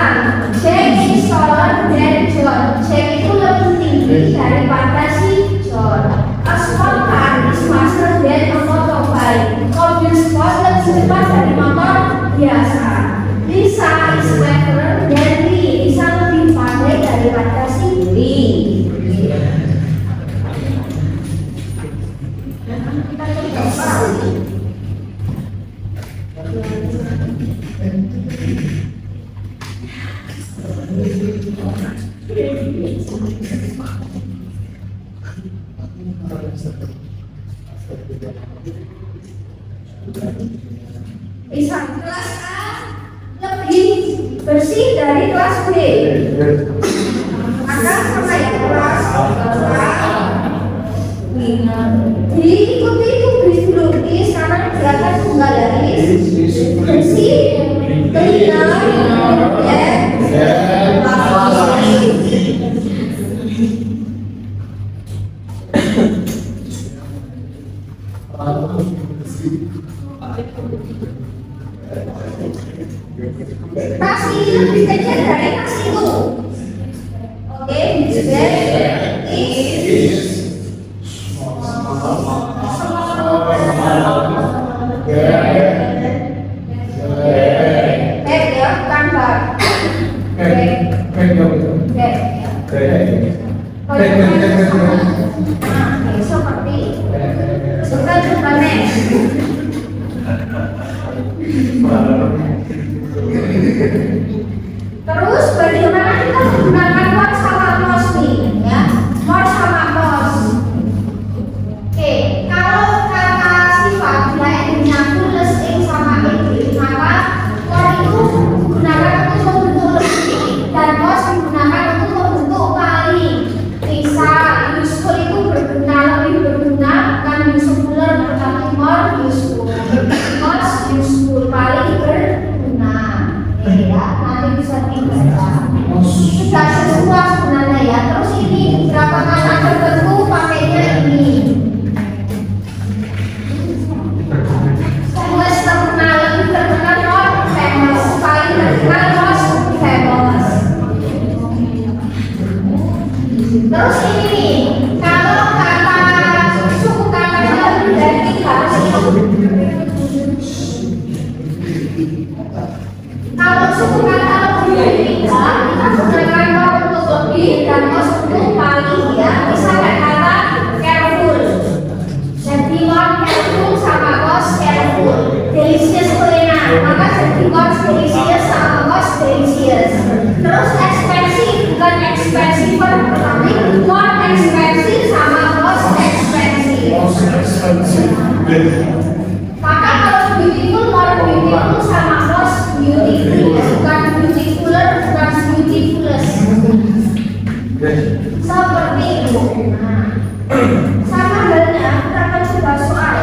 Bisa kelas A lebih bersih dari kelas B. Maka sama ya kelas A diikuti tulis dulu di sekarang gerakan tunggal garis bersih cleaner tas ini lebih kecil dari tas itu. Oke, terus bagaimana kita menggunakan mouse sama mouse nih ya, mouse sama mouse. Oke, kalau kata sifat lainnya plus ing sama ing, maka mouse itu digunakan untuk membentuk lebih dan mouse digunakan untuk membentuk paling. Misal useful itu berguna, lebih berguna, kan useful berarti more useful, mouse useful paling berguna. Ya, nanti bisa dibaca. Sudah sesuai sebenarnya ya. Terus ini berapa kata tertentu pakainya ini. Most terkenal, lebih terkenal more famous, paling terkenal most famous. Terus ini nih, kalau kata suku katanya lebih dari 3. Kalau suku kata lebih dari 3, kita gunakan more untuk lebih dan most untuk paling ya. Misalnya kata careful, jadi more careful sama most careful. Delicious kuliner, maka jadi most delicious sama most delicious. Terus expensive, bukan expensive tapi more expensive sama most expensive. Maka kalau beautiful, more beautiful sama most beautiful, bukan beautifuler, bukan beautifulest. Seperti itu. Nah, sama halnya kita akan coba soal.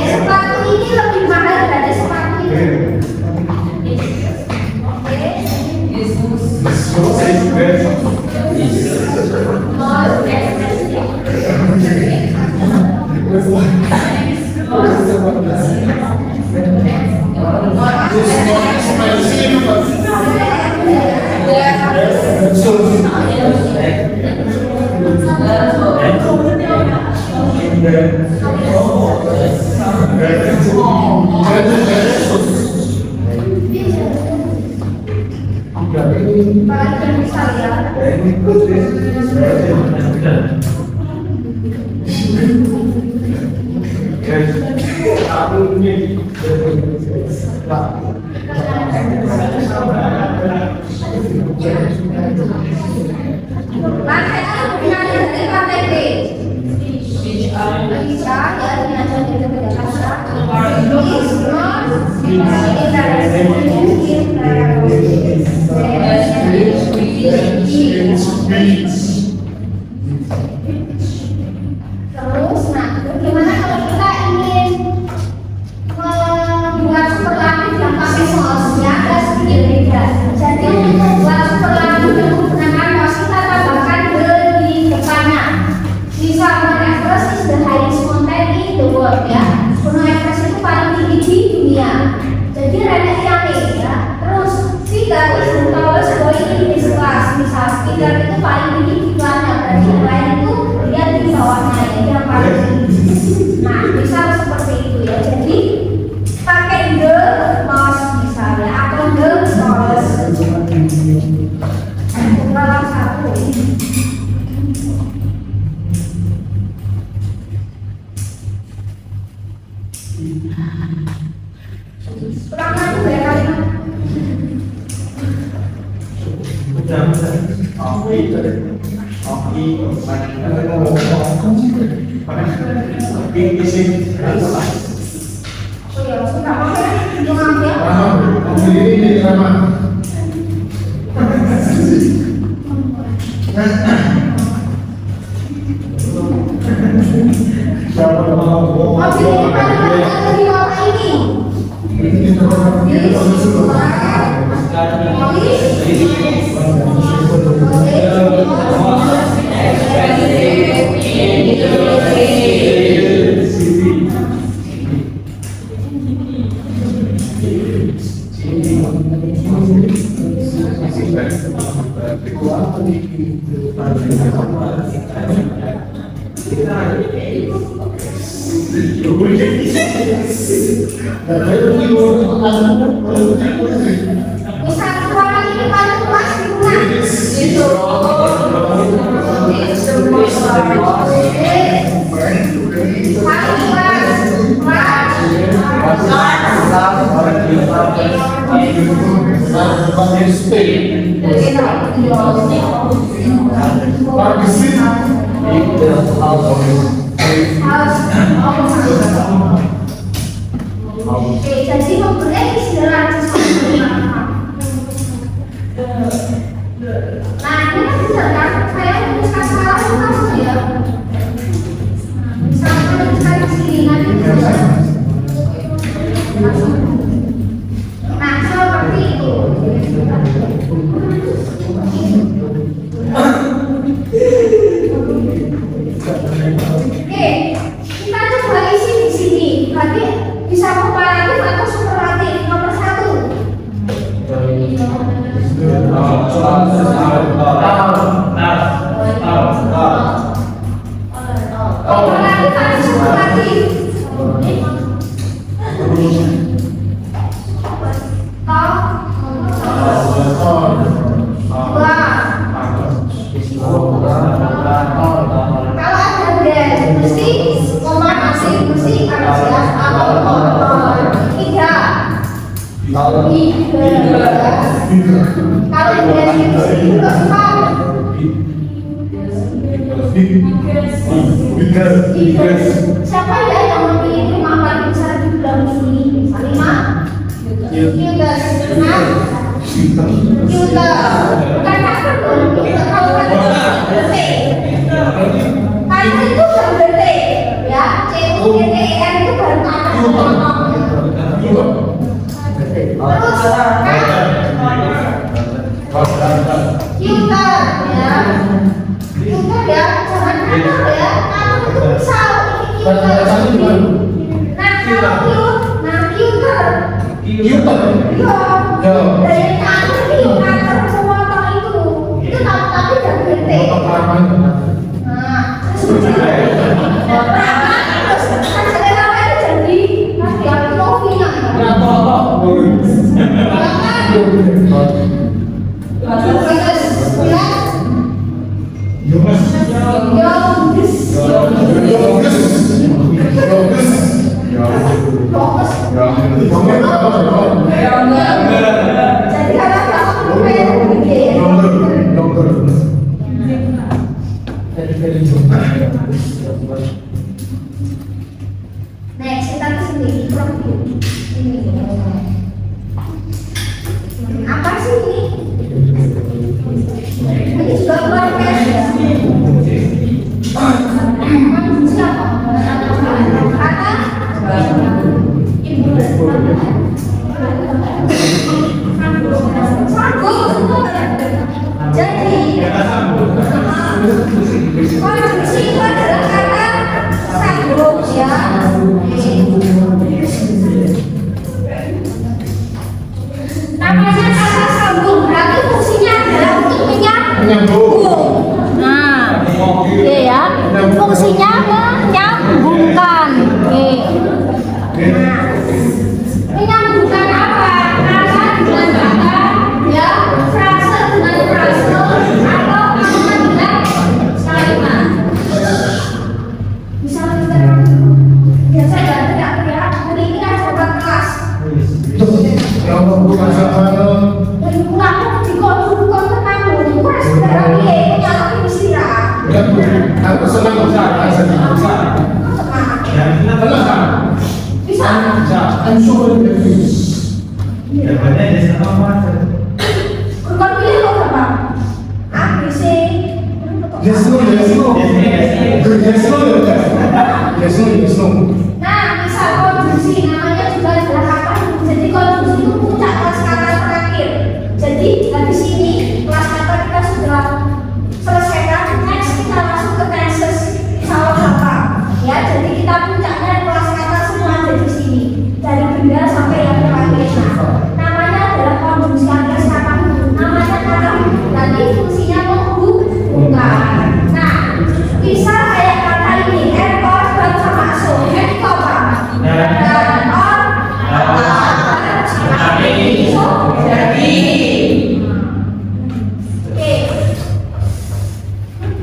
Sepatu ini lebih mahal dari sepatu ini. Paling besar ya. Lantai A lebih dari lantai B. Bisa ya dengan terus, nah bagaimana kalau kita ingin membuat superlatif yang pakai mouse ya, ada sedikit beda. Jadi untuk membuat superlatif yang menggunakan mouse kita tambahkan the di depannya. Misal Mount Everest is the highest mountain in the world ya. Gunung Everest itu paling tinggi di Jadi rada yang ya. Terus speaker itu kalau sebagai ini di kelas, misal speaker itu paling tinggi di kelasnya, berarti yang lain itu dia di bawahnya, jadi yang paling tinggi. Nah, misal seperti itu ya. Jadi pakai the mouse misalnya atau the mouse. Salah satu. Ulang lagi ya kalimat. Oh ya, sudah pakai hitungan ya. Ini sama. Siapa yang mau? Mobil ini pada ada di bawah ini. Bisa keluar ini pada kelas di Oke, jadi mempunyai istilah nah, ini kan benar kan? Saya menuliskan salah itu ya. Misalnya menuliskan di sini nanti nah, seperti itu. Oke, kita coba isi di sini. Berarti bisa komparatif atau superlatif nomor 1. Komparatif atau superlatif? Kalau ada dan mesti komparatif mesti harus ya atau kotor. Tidak. Kalau dari itu siapa ya yang memiliki rumah paling besar di bulan ini? Salimah? Yudas. Bukan kakak dong. Kalau kakak detik. Kakak itu baru detik. Ya, C-U-T-E-R itu baru kakak. Terus Yuter ya. Yuter ya, jangan kakak ya. Kakak itu misal ini Yuter. Nah, kalau Yuter. Iya. Dari kantor ini, kantor pemotong itu tapi udah gede. Nah, terus hasilnya apa itu jadi nanti novinya. Jadi kalau kamu pengen gede. menyambung. Nah, oke ya. Fungsinya menyambungkan. Oke. Menyambungkan apa? Kata dengan kata, ya, frase dengan frase, atau kalimat dengan kalimat. Misalnya kita biasa ya teriak-teriak, hari ini ada rapat kelas. Yang membuka sama Dan pulang di kota tenang, itu kan sebenarnya yang istirahat. aku senang usaha Semangat. Bisa. I'm so confused. Jawabannya ada sama apa? Bukan pilih kok berapa? A, B, C. Yes, no. Nah, misal konjungsi namanya juga adalah kata. Jadi konjungsi itu puncak kelas kata terakhir. Jadi habis ini kelas kata kita sudah selesaikan. Next kita masuk ke tenses salah kata. Ya, jadi kita puncaknya kelas kata semua ada di sini. Dari benda sampai yang terakhir. Nah, namanya adalah konjungsi alias kata hubung. Namanya kata hubung. Nanti fungsinya menghubungkan. Nah, bisa kayak kata ini, or, dan sama so. Itu apa? Dan or, jadi, so, jadi. Oke.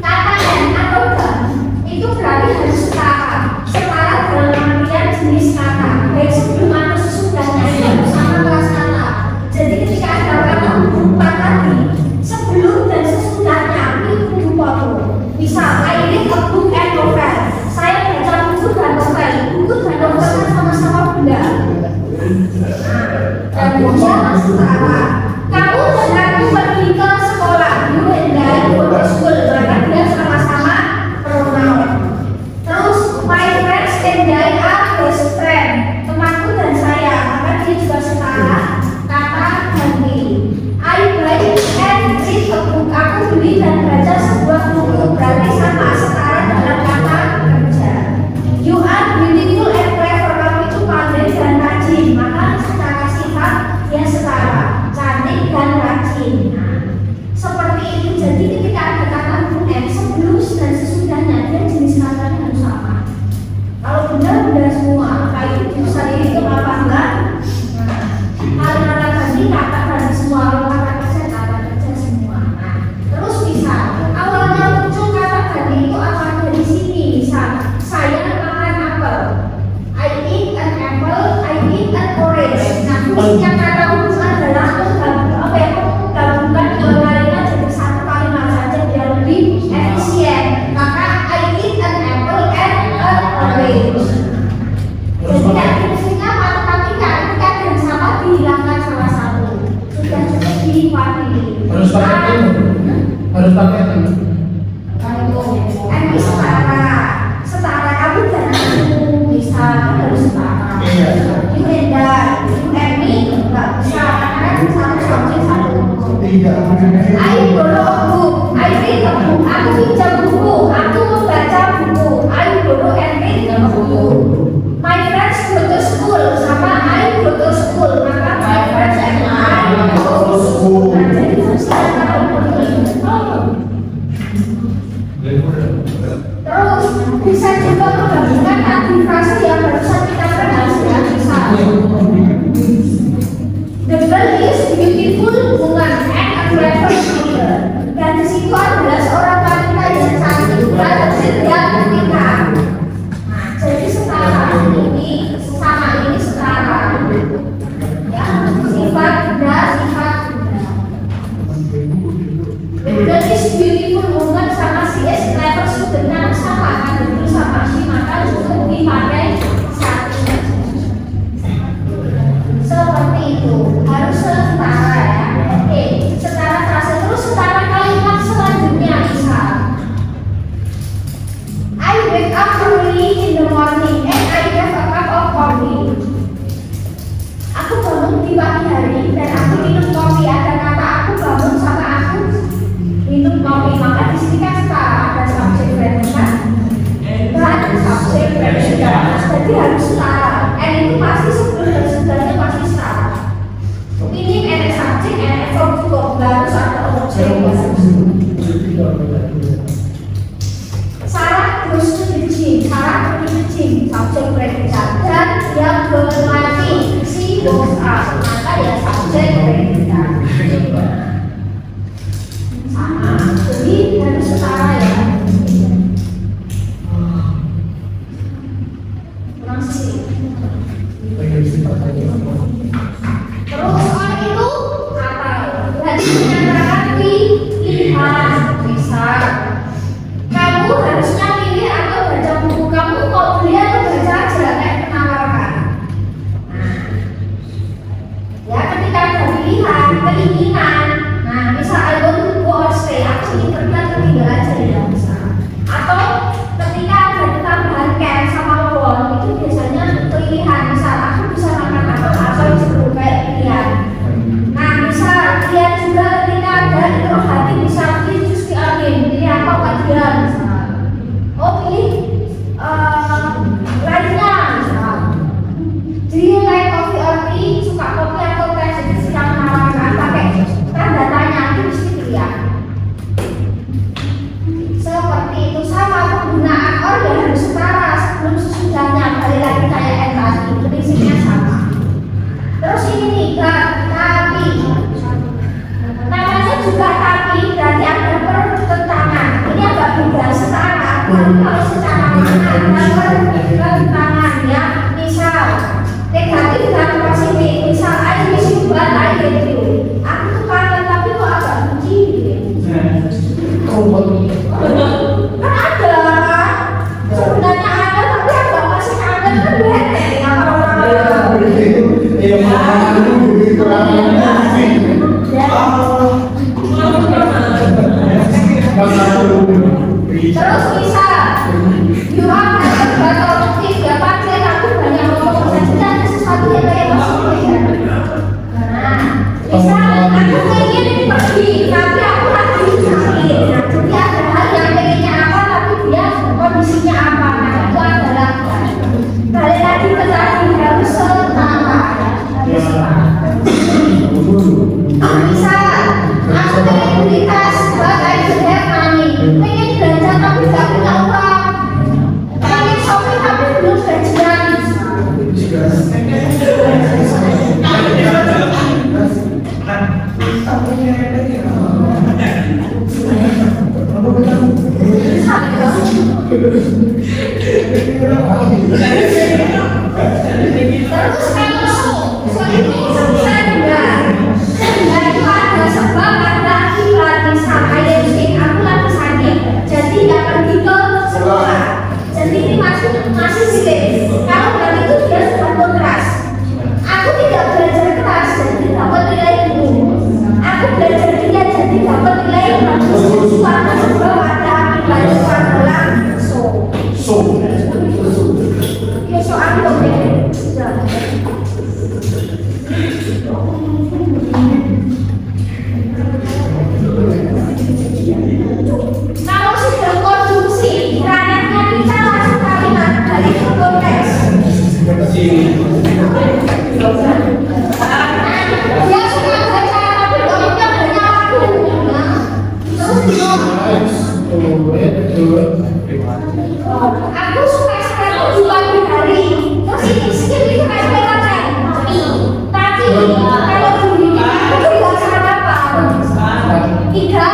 Kata dan atau dan itu berarti harus setara. Setara dalam artian jenis kata. Baik sebelum atau sesudahnya itu harus sama kelas kata. Jadi ketika ada kata hubung tadi, sebelum dan sesudahnya itu kudu foto. Misal, I read a book and novel. Saya baca buku dan novel. Buku dan novel kan sama-sama benda. Dan bukunya setara. Kamu dan aku pergi ke sekolah. You and I go to school. Maka dia sama-sama pronoun. Terus, my friends and I are best friend. Temanku dan saya. Maka dia juga setara. Kata ganti. I buy and read a book. Aku beli dan baca sebuah buku. Berarti sama setara dalam kata kerja. You are beautiful and clever. Kamu itu pandai dan rajin. Maka secara sifat dia setara. Cantik dan rajin. Nah, seperti itu. Jadi ketika ada kata hubung N sebelum dan sesudahnya dia jenis katanya harus sama. Kalau benda semua, maka itu bisa dihitung apa enggak? Nah, kata ganti kata ganti semua. Kalau kata kerja semua. Nah, terus bisa awalnya muncul kata ganti itu apa dari sini? Misal saya makan apel. I eat an apple. I eat an orange. Nah, fungsinya kata hubung adalah menggabungkan dua kalimat jadi satu kalimat saja biar lebih efisien. Maka I eat an apple and an orange. Jadi kan fungsinya matematika ketika dan sama dihilangkan salah satu. Sudah cukup diwakili. Harus pakai ini. Harus pakai ini. Ini setara kamu dan aku bisa harus setara. Iya. You and I, you and me nggak bisa karena satu subjek satu. Tidak. I borrow a book, I read a book. Aku pinjam buku, aku membaca buku. I borrow and read a book. My friends go to school, sama I go to school. Maka my friends and I go to school. Nah, jadi fungsinya kalau terus bisa juga menggabungkan arti frase yang barusan kita bahas ya. Misal, the girl is beautiful woman and a clever scholar. Dan di situ adalah seorang wanita yang cantik dan yang ketika. Nah, jadi setara ini sama ini setara. Ya, sifat benda, sifat benda. The girl is beautiful woman sama si is clever student sama kan itu sama si maka cukup dipakai satu. Seperti itu harus setara ya. Oke, setara frase terus setara kalimat selanjutnya misal I wake up early in the morning and I have a cup of coffee. Aku bangun di pagi hari dan aku minum kopi. Ada kata aku bangun sama aku minum kopi. Maka di sini kan setara ada subjek verb kan dan subjek verb sudah. Jadi harus setara. And itu pasti sebelum dan sesudahnya pasti setara. Ini ada subjek, ada verb juga harus ada objek. goes up, maka ya subjek predikat. Sama, jadi harus setara ya. Masih. Terus soal itu atau berarti menyatakan pilihan. Misal kamu harusnya pilih atau baca buku, kamu mau beli atau baca aja kayak menawarkan. Nah, ya ketika ada pilihan, keinginan. Nah, misal I want to go or stay, aku ingin pergi atau tinggal aja ya misal. Atau ketika ada tambahan cash sama won, itu biasanya pilihan. Misal aku bisa makan apa atau disuruh kayak pilihan. Nah, misal lihat juga ketika ada itu hati bisa pilih just pilih apa dia misal. Oh pilih lainnya misal. Do you like coffee or tea? Suka kopi atau teh? Jadi sedang menawarkan pakai tanda tanya itu mesti pilihan. Seperti itu sama penggunaan or ya harus setara sebelum sesudahnya balik lagi kayak yang tadi prinsipnya sama. Terus ini nih tapi namanya juga tapi berarti ada pertentangan. Ini agak beda setara. Tapi kalau secara makna ada pertentangan ya. Misal negatif dan positif. Misal I miss you but I hate you. Aku tuh kangen tapi kok agak benci gitu. Kan ada sebenarnya ada tapi agak masih kangen kan bete ya orang-orang. Terus bisa you are produktif ya pakai aku banyak ngomong saja ada sesuatu yang kayak positif ya. Nah, misal aku pengen pergi tapi aku lagi sakit. Nah, jadi ada hal yang pengennya apa tapi dia kondisinya apa. Nah, itu adalah balik lagi ke tadi harus setara. Harus setara. Misal aku pengen beli tas but I don't have money. Pengen belanja tapi gak punya uang. Pengen shopping tapi belum gajian. Terus kalau sehingga itu ada sebab ada akibat. Misal kayak aku lagi sakit jadi nggak pergi ke sekolah, jadi ini masih sih kalau berarti itu dia sudah keras. Aku tidak belajar keras jadi dapat nilai buruk. Aku belajar dia jadi dapat nilai bagus. Karena sebab ada akibat itu adalah ya soal kalau sudah konsumsi ranahnya kita langsung kalimat dari konteks. Dia suka baca tapi komiknya banyak lagu. Aku suka sekarang di pagi hari. Terus ini skill itu kayak kata tapi kalau dulu aku tidak sarapan. Tiga,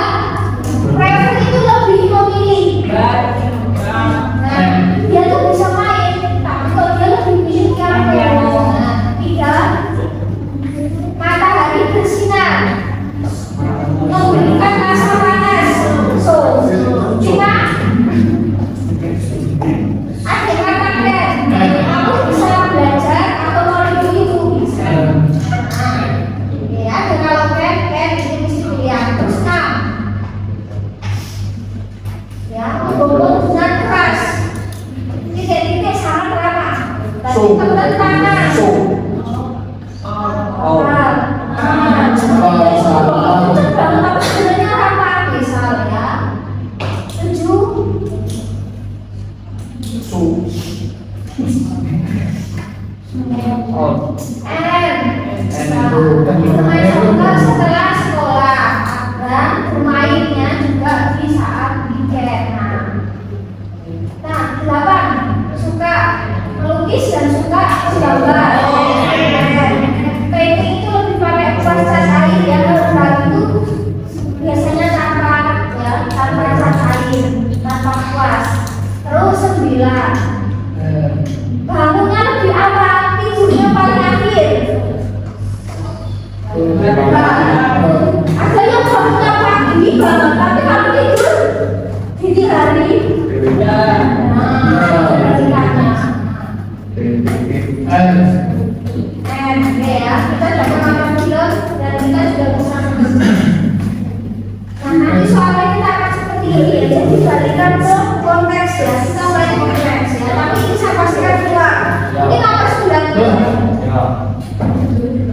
private itu lebih memilih. Nah, dia tuh bisa main, tapi kalau dia lebih milih karena tiga, matahari bersinar, memberikan rasa panas. So, cuma ada kata aku bisa belajar atau mau itu bisa. Ya, kalau kan ini mesti pilihan. Terus ya, ngomong dengan keras. Titik-titik sama berapa? Tadi pertentangan. Sebenarnya apa misalnya? 7 setelah sekolah dan bermainnya juga di saat weekend. Nah, 8 suka melukis dan suka menggambar.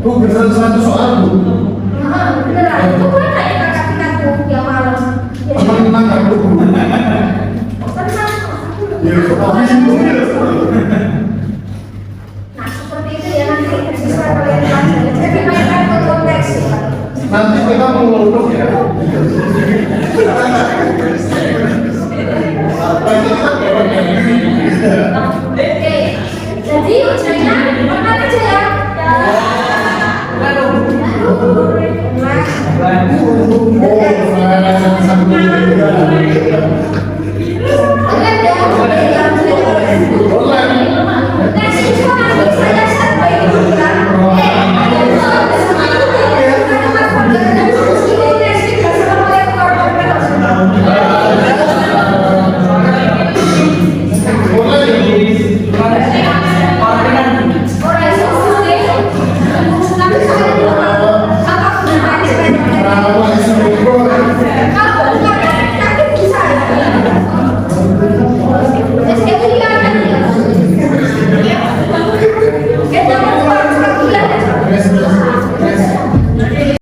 Oh, beneran 100 soal bu. Beneran. Itu boleh nggak ya kakak tingkatku yang malam? Tenang nggak bu? Tenang. Ya, tapi sih bu. Nah, seperti itu ya nanti bisa kalian pelajari. Jadi mainkan ke konteks ya. Nanti kita mau ngeluluk ya. Oke, jadi ujiannya makan aja ya. Lalu.